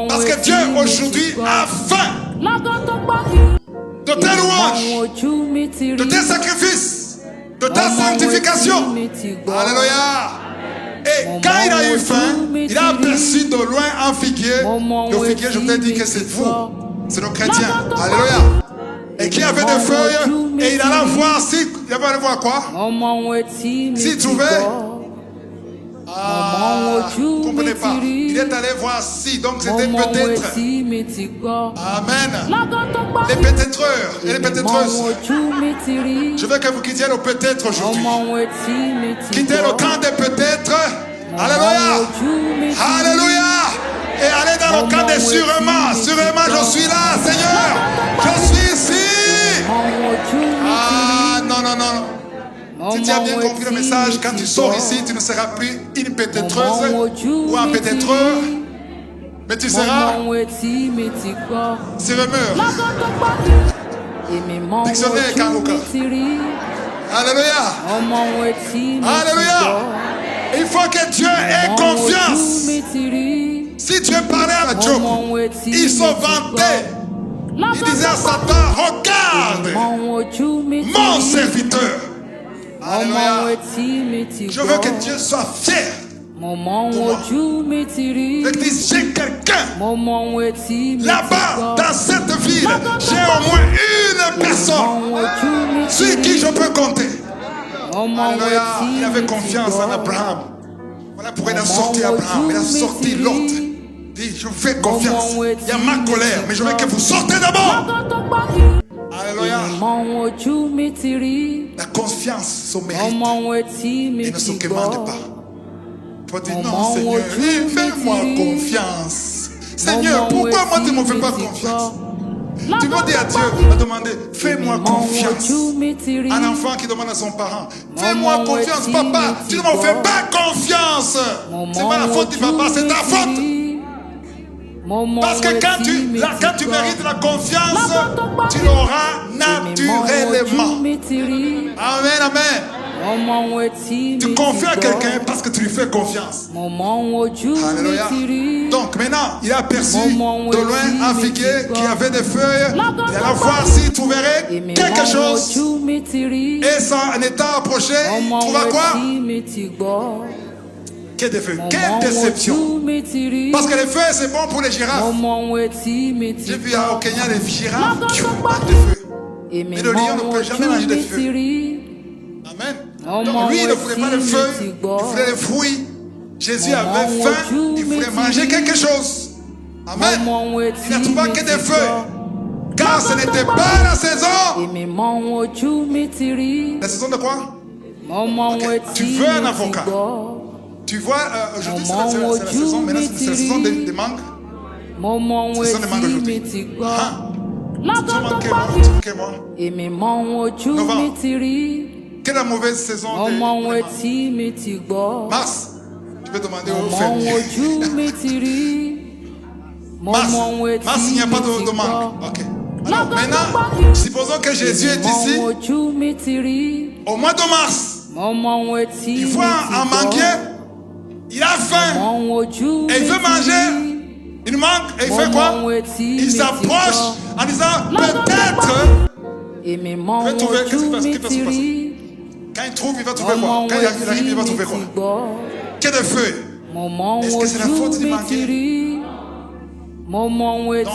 Parce que Dieu aujourd'hui a faim de tes louanges, de tes sacrifices, de ta sanctification. Alléluia. Et quand il a eu faim, il a aperçu de loin un figuier. Le figuier, je t'ai dit que c'est vous, c'est nos chrétiens. Alléluia. Et qui avait des feuilles, et il allait voir il allait voir quoi? S'il trouvait. Vous ne comprenez pas. Il est allé voir si, donc c'était peut-être. Amen. Les peut-êtreurs et les peut-êtreuses. Je veux que vous quittiez le peut-être aujourd'hui. Quittez le camp des peut-être. Alléluia. Alléluia. Et allez dans le camp des sûrement. Sûrement, je suis là, Seigneur. Je suis ici. Ah, non, non, non. Si tu as bien compris le message, quand tu sors ici, tu ne seras plus une peut-être-euse ou un peut-être-eur, mais tu seras suremeur. Dictionnaire Karuka. Alléluia. Alléluia. Il faut que Dieu ait confiance. Si Dieu parlait à Job, il se vantait. Il disait à Satan, regarde mon serviteur. Alléluia. Je veux que Dieu soit fier L'église, j'ai quelqu'un. Là-bas, dans cette ville, j'ai au moins une personne sur qui je peux compter. Alléluia. Il avait confiance en Abraham. Voilà pourquoi il a sorti Abraham. Il a sorti Lot. Il dit, je fais confiance. Il y a ma colère, mais je veux que vous sortez d'abord. Alléluia. La confiance se mérite et ne se commande pas. Il faut dire non, Seigneur, fais-moi confiance. Seigneur, pourquoi moi tu ne me fais pas confiance? Tu vas dire à Dieu, va demander, fais-moi confiance. Un enfant qui demande à son parent, fais-moi confiance, papa. Tu ne me fais pas confiance. C'est pas la faute du papa, c'est ta faute. Parce que quand tu mérites la confiance, tu l'auras naturellement. Amen, amen. Tu confies à quelqu'un parce que tu lui fais confiance. Alléluia. Donc maintenant, il a aperçu de loin un figuier qui avait des feuilles. Il alla voir s'il trouverait quelque chose. Et ça en étant approché, il trouva quoi? Que des feuilles. Quelle déception. Parce que les feuilles, c'est bon pour les girafes. J'ai vu au Kenya les girafes qui mangent des feuilles. Mais le lion ne peut jamais manger des feuilles. Amen. Donc lui, il ne voulait pas les feuilles, il voulait les fruits. Jésus avait faim, il voulait manger quelque chose. Amen. Il n'a trouvé que des feuilles. Car ce n'était pas la saison. La saison de quoi? Okay. Tu veux un avocat. Tu vois, aujourd'hui c'est la saison, maintenant c'est la saison des mangues. C'est la saison des mangues aujourd'hui. Tu moi. Novembre. Quelle est la mauvaise saison de mars? Je vais demander au fermier. Mars, il n'y a pas de mangue. Ok. Alors maintenant, supposons que Jésus est ici. Au mois de mars, il voit un manguier. Il a faim. Et il veut manger une mangue. Et il fait quoi? Il s'approche en disant peut-être. Il va trouver. Qu'est-ce qui va se passer? Quand il trouve, il va trouver quoi? Quand il arrive, il va trouver quoi? Que de feuilles. Est-ce que c'est la faute du manguier? Donc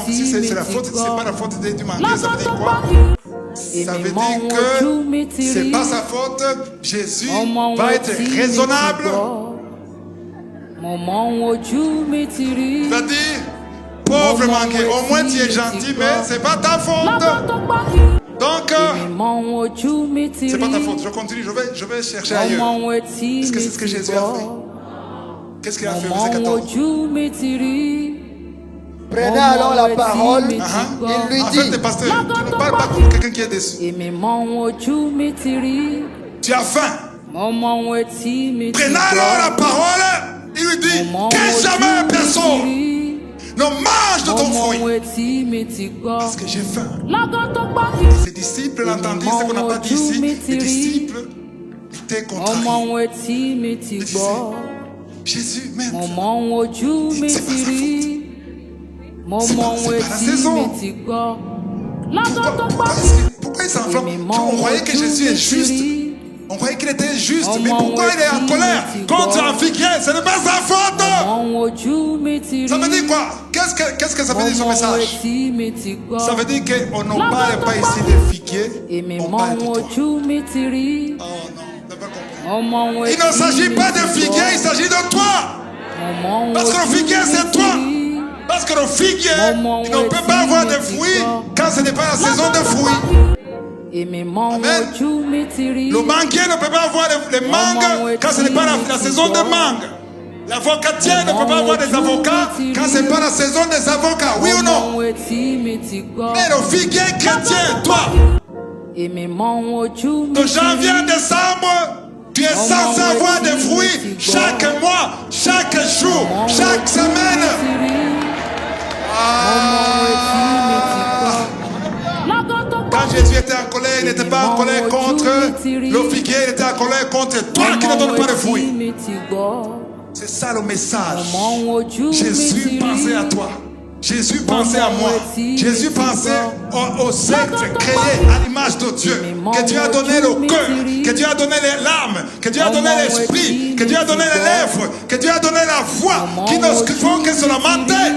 si c'est la faute, c'est pas la faute du manguier, ça veut dire quoi? Ça veut dire que c'est pas sa faute. Jésus va être raisonnable. Il va dire, pauvre manguier, au moins tu es gentil, mais c'est pas ta faute. Donc, c'est pas ta faute. Je continue, je vais chercher ailleurs. Est-ce que c'est ce que Jésus a fait? Qu'est-ce qu'il a fait? Verset 14. Prenez alors la parole. Il lui dit. En fait, pasteur, tu ne parles pas comme quelqu'un qui est déçu. Tu as faim. Prenez alors la parole. Il lui dit que jamais personne ne mange de ton fruit. Parce que j'ai faim. Ses disciples l'entendirent, ce qu'on n'a pas dit ici. Les disciples étaient contrariés. Ils disaient, Jésus, même, c'est pas sa faute. C'est pas la saison. Pourquoi il s'enflamme? On croyait que Jésus est juste. On croyait qu'il était juste, mais pourquoi il est en colère contre un figuier? Ce n'est pas sa faute. Ça veut dire quoi? Qu'est-ce que ça veut dire ce message? Ça veut dire qu'on ne parle pas ici des figuiers, on parle de toi. Oh non, t'as pas compris. Il ne s'agit pas de figuier, il s'agit de toi. Parce que le figuier c'est toi. Parce que le figuier, il ne peut pas avoir de fruits quand ce n'est pas la saison de fruits. Amen. Le manguier ne peut pas avoir les mangues quand ce n'est pas la saison de mangue. L'avocatier ne peut pas avoir des avocats quand ce n'est pas la saison des avocats. Oui ou non? Mais le figuier chrétien, toi, de janvier à décembre, tu es censé avoir des fruits chaque mois, chaque jour, chaque semaine. Quand Jésus était en colère, il n'était pas en colère contre le figuier, il était en colère contre toi qui ne donnes pas de fruits. C'est ça le message. Jésus pensait à toi. Jésus pensait à moi. Jésus pensait aux êtres créés à l'image de Dieu. Que Dieu a donné le cœur, que Dieu a donné l'âme, que Dieu a donné l'esprit, que Dieu a donné les lèvres, que Dieu a donné la voix, qui ne font que se lamenter.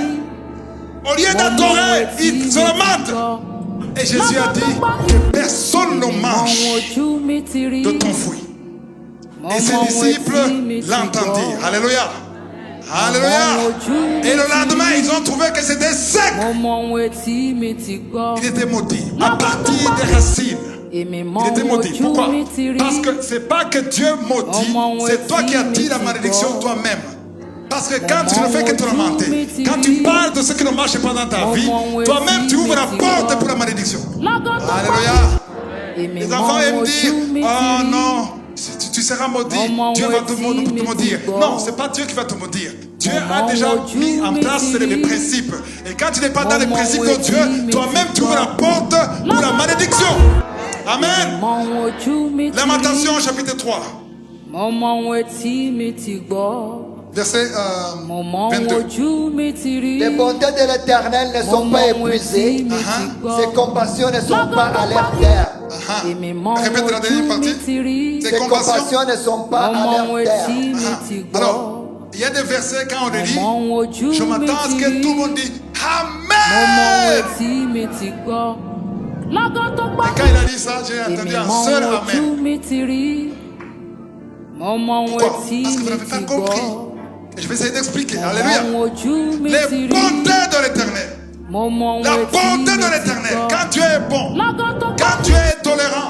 Au lieu d'adorer, ils se lamentent. Et Jésus a dit que personne ne mange de ton fruit. Et ses disciples l'entendirent. Alléluia. Alléluia. Et le lendemain, ils ont trouvé que c'était sec. Il était maudit à partir des racines. Il était maudit. Pourquoi? Parce que c'est pas que Dieu maudit, c'est toi qui attires la malédiction toi-même. Parce que quand tu ne fais que te lamenter, quand tu parles de ce qui ne marche pas dans ta vie, toi-même tu ouvres la porte pour la malédiction. Alléluia. Les enfants aiment dire, oh non, tu seras maudit, Dieu va te maudire. Non, ce n'est pas Dieu qui va te maudire. Dieu a déjà mis en place les principes. Et quand tu n'es pas dans les principes de Dieu, toi-même tu ouvres la porte pour la malédiction. Amen. Lamentation chapitre 3. Verset 22. Les bontés de l'Éternel ne sont pas épuisées. Ses compassions ne sont pas à leur terme. Répète la dernière partie. Ses compassions ne sont pas à leur terme. Alors, il y a des versets quand on les lit, je m'attends à ce que tout le monde dise Amen. Et quand il a dit ça, j'ai entendu un seul Amen. Pourquoi? Parce que vous n'avez pas compris. Et je vais essayer d'expliquer. Alléluia. Les bontés de l'Éternel. La bonté de l'Éternel. Quand Dieu est bon, quand Dieu est tolérant,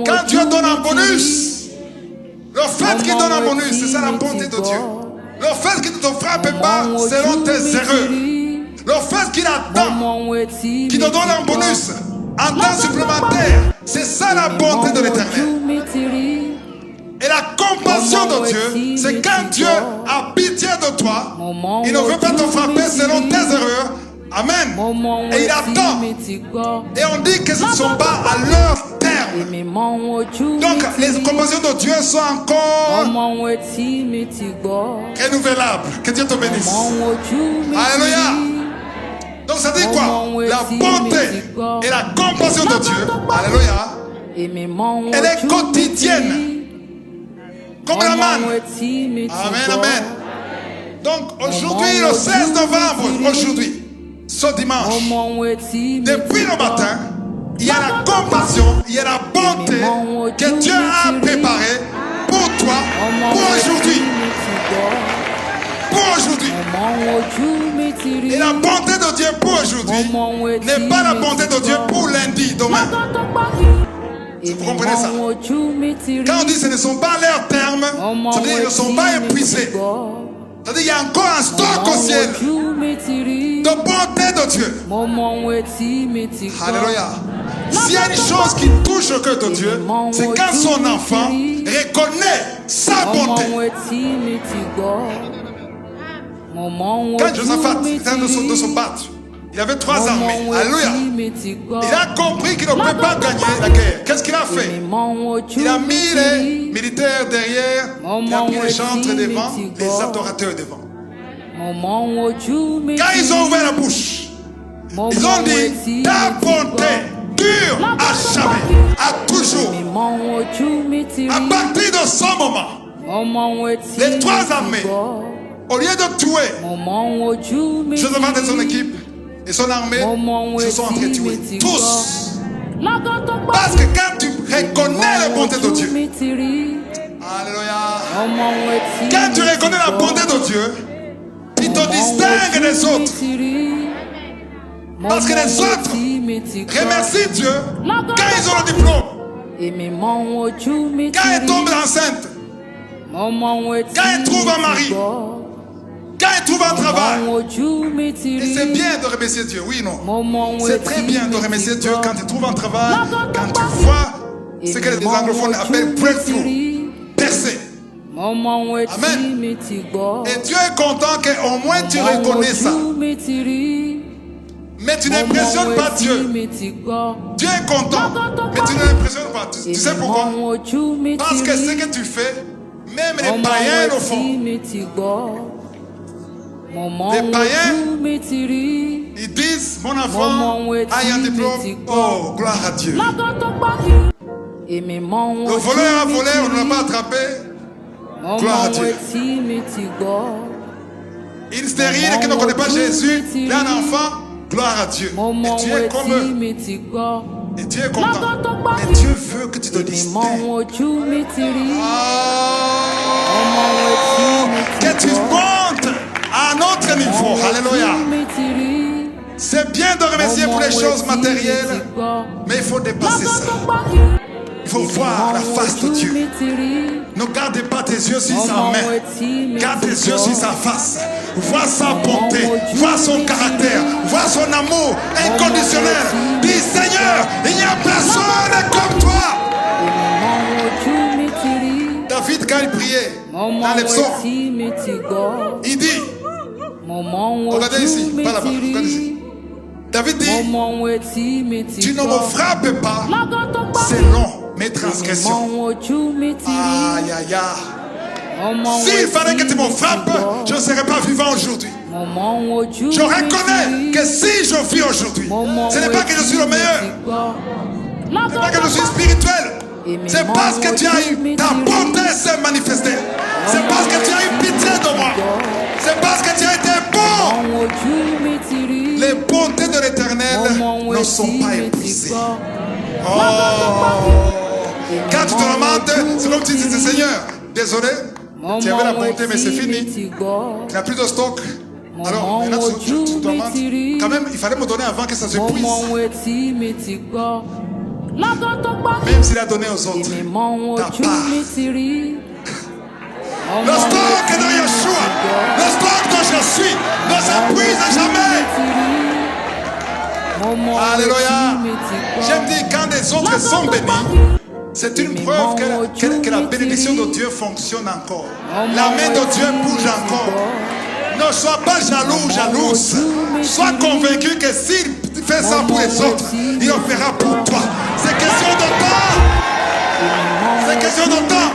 quand Dieu donne un bonus, le fait qu'il donne un bonus, c'est ça la bonté de Dieu. Le fait qu'il ne te frappe pas selon tes erreurs. Le fait qu'il attend, qu'il te donne un bonus, un temps supplémentaire, c'est ça la bonté de l'Éternel. Et la compassion de Dieu, c'est quand Dieu a pitié de toi, il ne veut pas te frapper selon tes erreurs. Amen. Et il attend. Et on dit que ce ne sont pas à leur terme. Donc les compassions de Dieu sont encore renouvelables. Que Dieu te bénisse. Alléluia. Donc ça dit quoi? La bonté et la compassion de Dieu, alléluia, elle est quotidienne. Comme la manne. Amen, amen. Donc aujourd'hui, le 16 novembre, aujourd'hui, ce dimanche, depuis le matin, il y a la compassion, il y a la bonté que Dieu a préparée pour toi, pour aujourd'hui. Pour aujourd'hui. Et la bonté de Dieu pour aujourd'hui n'est pas la bonté de Dieu pour lundi, demain. Vous comprenez ça? Quand on dit que ce ne sont pas leurs termes, ça veut dire qu'ils ne sont pas épuisés. Ça veut dire qu'il y a encore un stock au ciel de bonté de Dieu. Alléluia. S'il y a une chose qui touche le cœur de Dieu, c'est quand son enfant reconnaît sa bonté. Quand Josaphat était en train de se battre, il avait 3 armées. Alléluia. Il a compris qu'il ne peut pas gagner la guerre. Qu'est-ce qu'il a fait? Il a mis les militaires derrière, il a mis les chantres devant, les adorateurs devant. Quand ils ont ouvert la bouche, ils ont dit, ta bonté dure à jamais, à toujours. À partir de ce moment, les 3 armées, au lieu de tuer Josaphat et son équipe et son armée, se sont entretués. Tous. Parce que quand tu reconnais la bonté de Dieu, alléluia, quand tu reconnais la bonté de Dieu, il te distingue des autres. Parce que les autres remercient Dieu quand ils ont le diplôme, quand ils tombent enceinte, quand ils trouvent un mari, quand ils trouvent un travail. Et c'est bien de remercier Dieu, oui, non. C'est très bien de remercier Dieu quand tu trouves un travail, quand tu vois ce que les anglophones appellent breakthrough, percée. Amen. Et Dieu est content qu'au moins tu reconnais ça. Mais tu n'impressionnes pas Dieu. Dieu est content, mais tu ne l'impressionnes pas. Tu sais pourquoi? Parce que ce que tu fais, même les païens le font. Les païens, ils disent, mon enfant a un diplôme. Oh, gloire à Dieu. Le voleur a volé, on ne l'a pas attrapé. Gloire à Dieu. Une stérile qui ne connaît pas Jésus, il a un enfant. Gloire à Dieu. Et tu es comme eux. Et Dieu est content. Mais Dieu veut que tu te distingues. Que tu montes à un autre niveau. Alléluia. C'est bien de remercier pour les choses matérielles, mais il faut dépasser ça. Il faut voir la face de Dieu. Ne garde pas tes yeux sur sa main. Garde tes yeux sur sa face. Vois sa bonté. Vois son caractère. Vois son amour inconditionnel. Dis Seigneur, il n'y a personne comme toi. David, quand il priait dans les psaumes, il dit, regardez ici, pas là-bas, regardez ici. David dit, tu ne me frappes pas selon mes transgressions. Aïe, aïe, aïe. S'il fallait que tu me frappes, je ne serais pas vivant aujourd'hui. Je reconnais que si je vis aujourd'hui, ce n'est pas que je suis le meilleur. Ce n'est pas que je suis spirituel. C'est parce que tu as eu ta bonté s'est manifestée. C'est parce que tu as eu pitié de moi. C'est parce que tu as été bon. Les bontés de l'Éternel ne sont pas épuisées. Oh. Quand tu te lamentes, c'est comme si tu disais Seigneur, désolé, tu avais la bonté, mais c'est fini. Tu n'as plus de stock. Alors, maintenant, tu te demandes, quand même, il fallait me donner avant que ça s'épuise. Même s'il a donné aux autres, ta part. Le stock de Yeshua, le stock que je suis, ne s'épuise jamais. Alléluia. J'aime dire, quand les autres sont bénis, c'est une preuve que la bénédiction de Dieu fonctionne encore. La main de Dieu bouge encore. Ne sois pas jaloux, jalouse. Sois convaincu que s'il fait ça pour les autres, il le fera pour toi. C'est question de temps. C'est question de temps.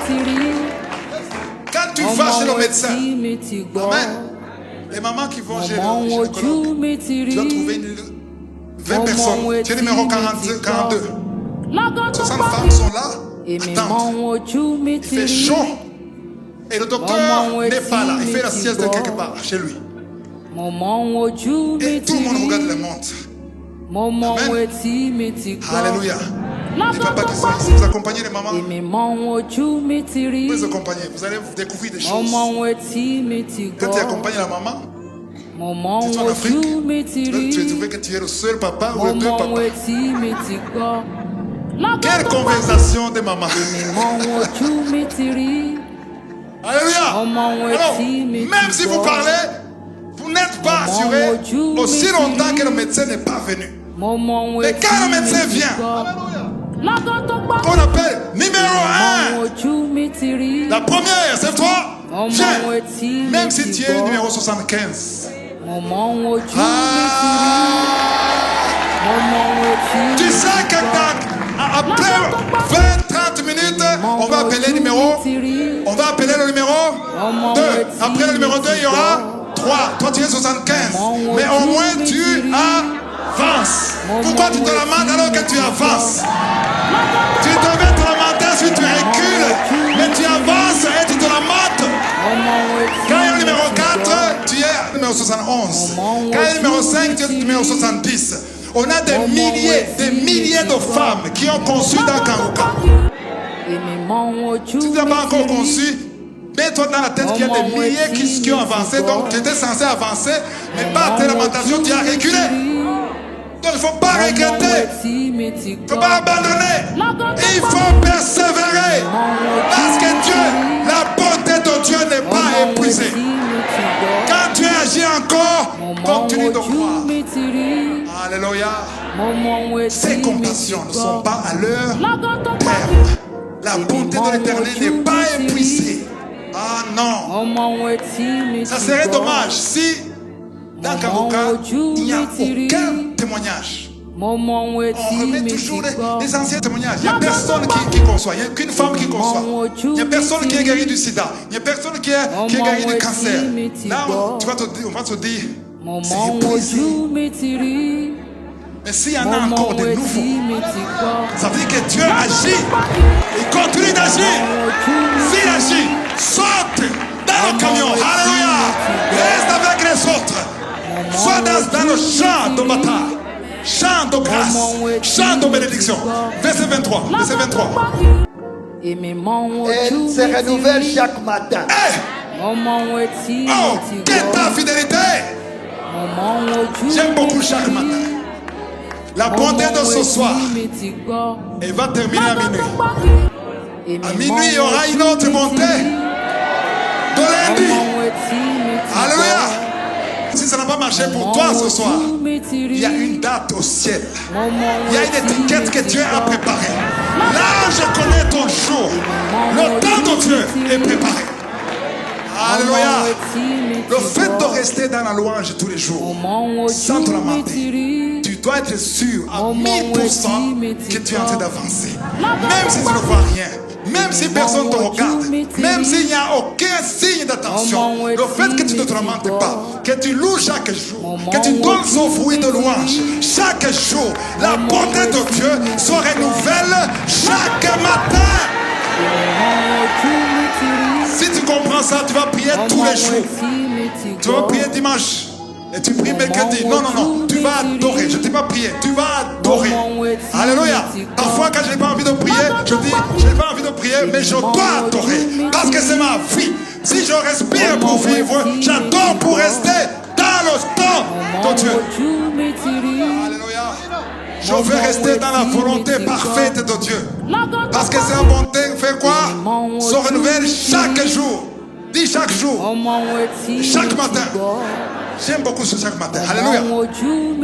Quand tu vas chez le médecin, amen. Les mamans qui vont chez le gynécologue, tu dois trouver 20 personnes. Tu es numéro 42. 60 femmes sont là, attendent. Il fait chaud. Et le docteur n'est pas là. Il fait la sieste de quelque part, chez lui. Et tout le monde regarde les montres. Amen. Alléluia. Les papas qui sont ici, vous accompagnez les mamans. Vous les accompagnez, vous allez découvrir des choses. Quand tu accompagnes la maman, tu es en Afrique, tu vas trouver que tu es le seul papa ou les deux papas. Quelle conversation de maman. Alléluia. Alors, même si vous parlez, vous n'êtes pas assuré aussi longtemps que le médecin n'est pas venu. Mais quand le médecin vient, on appelle numéro 1. La première, c'est toi. Viens. Même si tu es numéro 75. Tu sais que après 20-30 minutes, on va appeler le numéro 2. Après le numéro 2, il y aura 3. Toi, tu es 75. Mais au moins, tu avances. Pourquoi tu te lamentes alors que tu avances? Tu devais te lamenter si tu recules. Mais tu avances et tu te lamentes. Quand il y a le numéro 4, tu es numéro 71. Quand il y a le numéro 5, tu es numéro 70. On a des milliers de femmes qui ont conçu dans Kanguka. Si tu n'as pas encore conçu, mets-toi dans la tête qu'il y a des milliers qui ont avancé. Donc tu étais censé avancer, mais par tes lamentations, tu as reculé. Donc il ne faut pas regretter. Il ne faut pas abandonner. Il faut persévérer. Parce que Dieu, la bonté de Dieu n'est pas épuisée. Quand tu agis encore, continue de croire. Alléluia. Ces compassions ne sont pas à leur terme. La bonté de l'Éternel n'est pas épuisée. Ah non. Ça serait dommage si dans Kanguka, il n'y a aucun témoignage. On remet toujours les anciens témoignages. Il n'y a personne qui conçoit. Il n'y a qu'une femme qui conçoit. Il n'y a personne qui est guéri du sida. Il n'y a personne qui est guéri du cancer. Là, on va te dire, c'est épuisé. Mais s'il y en a encore de nouveaux, ça veut dire que Dieu agit. Il continue d'agir. S'il agit, saute dans le camion. Alléluia. Reste avec les autres. Sois dans le champ de bataille. Chant de grâce, chant de bénédiction. Verset 23, verset 23. Et se renouvelle chaque matin. Hey! Oh, quelle ta fidélité! J'aime beaucoup chaque matin. La bonté de ce soir, elle va terminer à minuit. À minuit, il y aura une autre bonté de lundi. Alléluia! Si ça n'a pas marché pour toi ce soir, il y a une date au ciel. Il y a une étiquette que Dieu a préparée. Là, je connais ton jour. Le temps de Dieu est préparé. Alléluia. Le fait de rester dans la louange tous les jours, sans te lamenter, tu dois être sûr à 1000% que tu es en train d'avancer. Même si tu ne vois rien. Même si personne ne te regarde, même s'il n'y a aucun signe d'attention, le fait que tu ne te lamentes pas, que tu loues chaque jour, que tu donnes son fruit de louange chaque jour, la bonté de Dieu se renouvelle chaque matin. Si tu comprends ça, tu vas prier tous les jours. Tu vas prier dimanche. Et tu pries mercredi. Non, non, non. Tu vas adorer. Je ne t'ai pas prié. Tu vas adorer. Alléluia. Parfois, quand je n'ai pas envie de prier, je dis, je n'ai pas envie de prier, mais je dois adorer. Parce que c'est ma vie. Si je respire pour vivre, j'adore pour rester dans le temps de Dieu. Alléluia. Je veux rester dans la volonté parfaite de Dieu. Parce que sa bonté fait quoi? Se renouvelle chaque jour. Dis chaque jour. Chaque matin. J'aime beaucoup ce chaque matin. Alléluia.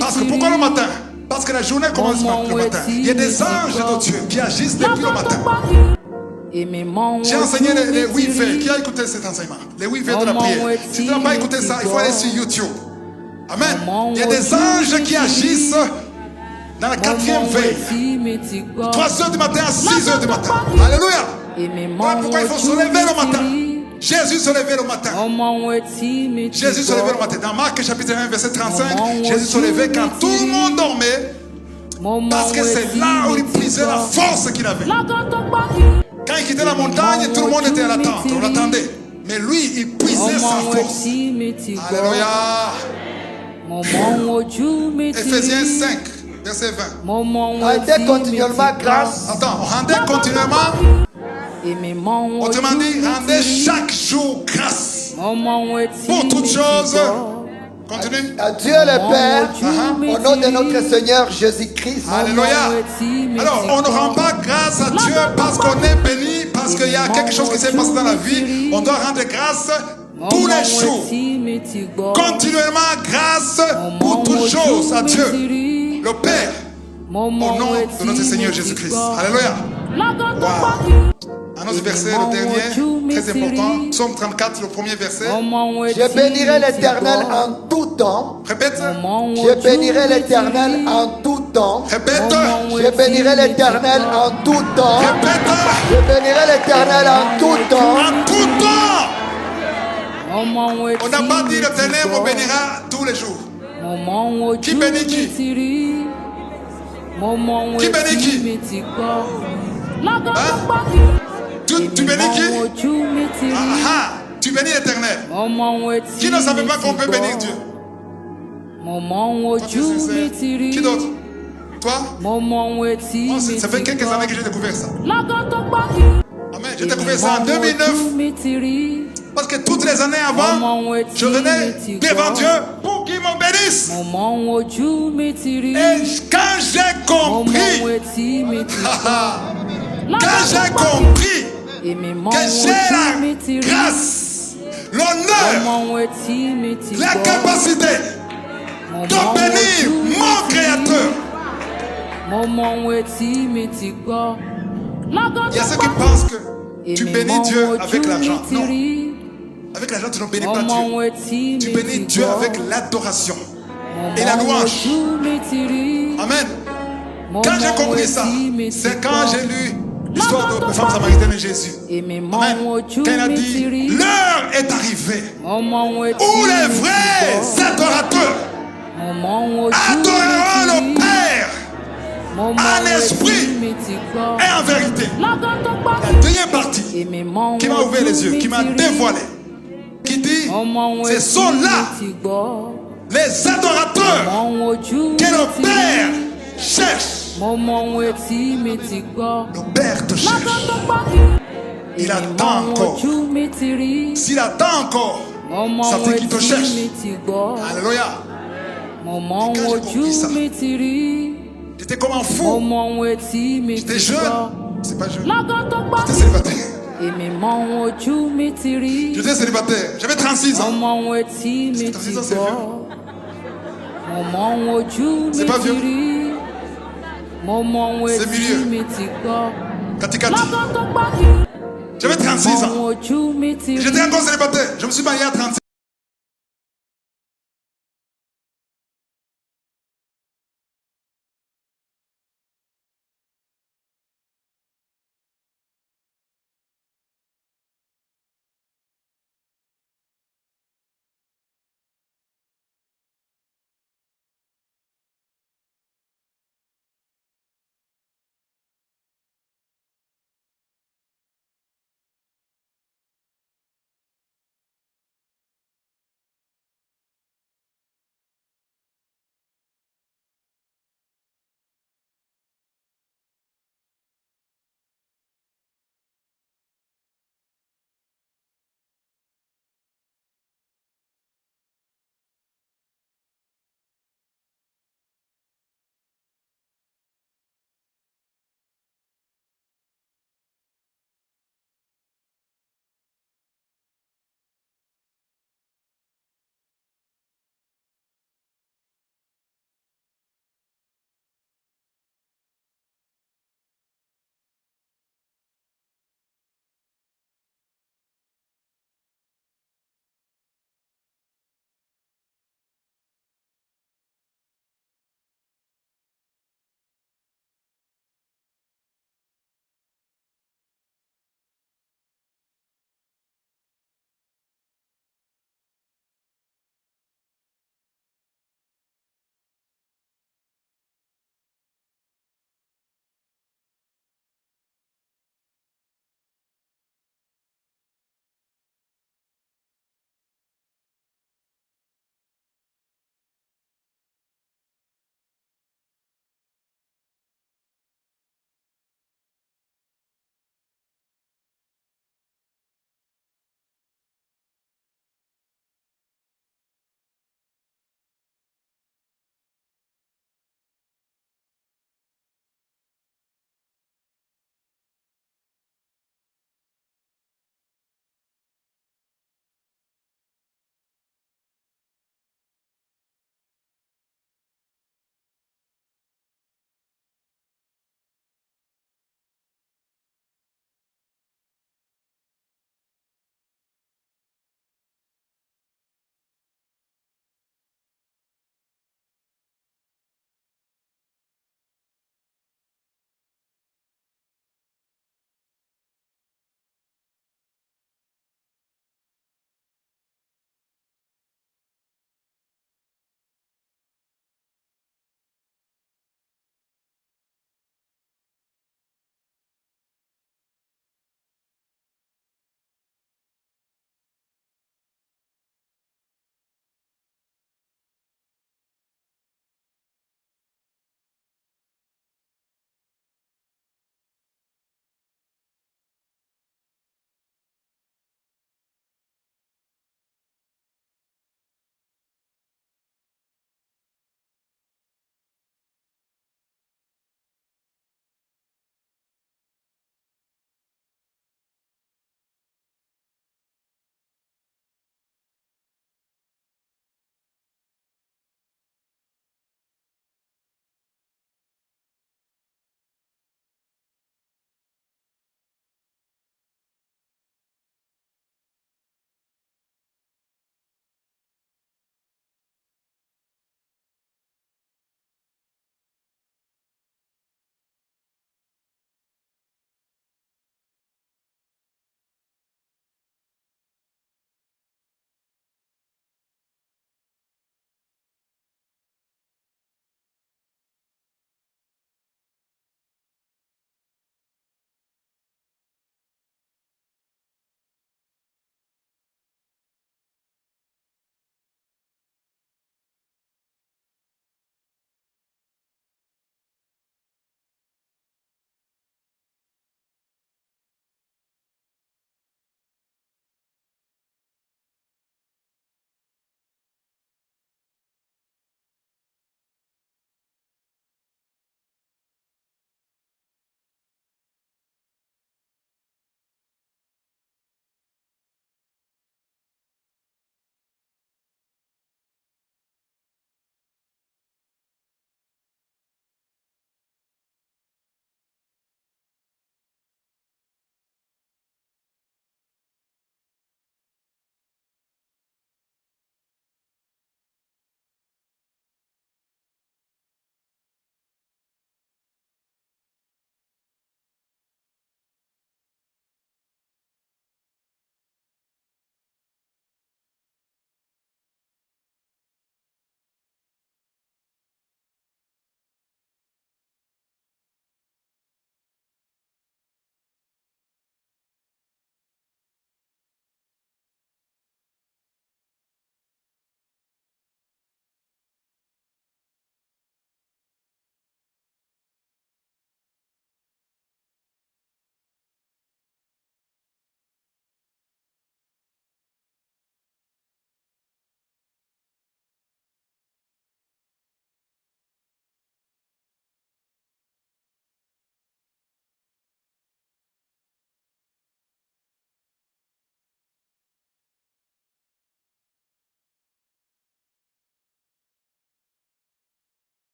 Parce que pourquoi le matin? Parce que la journée commence le matin. Il y a des anges de Dieu qui agissent depuis le matin. J'ai enseigné les 8 faits. Qui a écouté cet enseignement? Les 8 faits de la prière. Si tu n'as pas écouté ça, il faut aller sur YouTube. Amen. Il y a des anges qui agissent dans la 4e veille. 3h du matin à 6h du matin. Alléluia. Voilà pourquoi il faut se lever le matin. Jésus se levait le matin. Jésus se levait le matin. Dans Marc chapitre 1 verset 35, Jésus se levait quand tout le monde dormait. Parce que c'est là où il puisait la force qu'il avait. Quand il quittait la montagne, tout le monde était à l'attente. On l'attendait. Mais lui, il puisait sa force. Alléluia. Ephésiens 5 verset 20. Rendez continuellement grâce. Attends, rendez continuellement. Autrement dit, rendez chaque jour grâce pour toutes choses. Continue. À Dieu le Père, au nom de notre Seigneur Jésus-Christ. Alléluia. Alors, on ne rend pas grâce à Dieu parce qu'on est béni, parce qu'il y a quelque chose qui s'est passé dans la vie. On doit rendre grâce tous les jours. Continuellement grâce pour toutes choses à Dieu, le Père, au nom de notre Seigneur Jésus-Christ. Alléluia. Wow. Un autre verset, le dernier, très important. Psaume 34, le premier verset. Je bénirai l'Éternel en tout temps. Répète. Je bénirai l'Éternel en tout temps. Répète. Je bénirai l'Éternel en tout temps. Répète. Je bénirai l'Éternel en tout temps. En tout temps. On n'a pas dit l'Éternel me bénira tous les jours. Qui bénit qui? Qui bénit qui? Hein? Tu bénis qui? Tu bénis l'Éternel. Qui ne savait pas qu'on peut bénir Dieu? Toi, tu es sincère. Qui d'autre? Toi? Ça fait quelques années que j'ai découvert ça. Amen. J'ai découvert ça en 2009. Parce que toutes les années avant, je venais devant Dieu pour qu'il me bénisse. Et quand j'ai compris, quand j'ai compris que j'ai la grâce, l'honneur, la capacité de bénir mon Créateur. Il y a ceux qui pensent que tu bénis Dieu avec l'argent. Non. Avec l'argent, tu ne bénis pas Dieu. Tu bénis Dieu avec l'adoration. et la louange. Amen. Quand j'ai compris ça, c'est quand j'ai lu l'histoire de la femme samaritaine et Jésus. Amen. Quand il a dit, l'heure est arrivée où les vrais adorateurs adoreront le Père en esprit et en vérité. La dernière partie qui m'a ouvert les yeux, qui m'a dévoilé, qui dit, ce sont là les adorateurs que le Père cherche. Le Père te cherche. Il attend encore. S'il attend encore, ça fait qu'il te cherche. Alléluia. Et quand j'ai compris ça, j'étais comme un fou. J'étais jeune. C'est pas jeune. J'étais célibataire. J'étais célibataire. J'avais 36 ans. 36 ans, c'est vieux. C'est pas vieux. C'est milieu. Katikati. J'avais 36 ans. J'étais encore célibataire. Je me suis marié à 36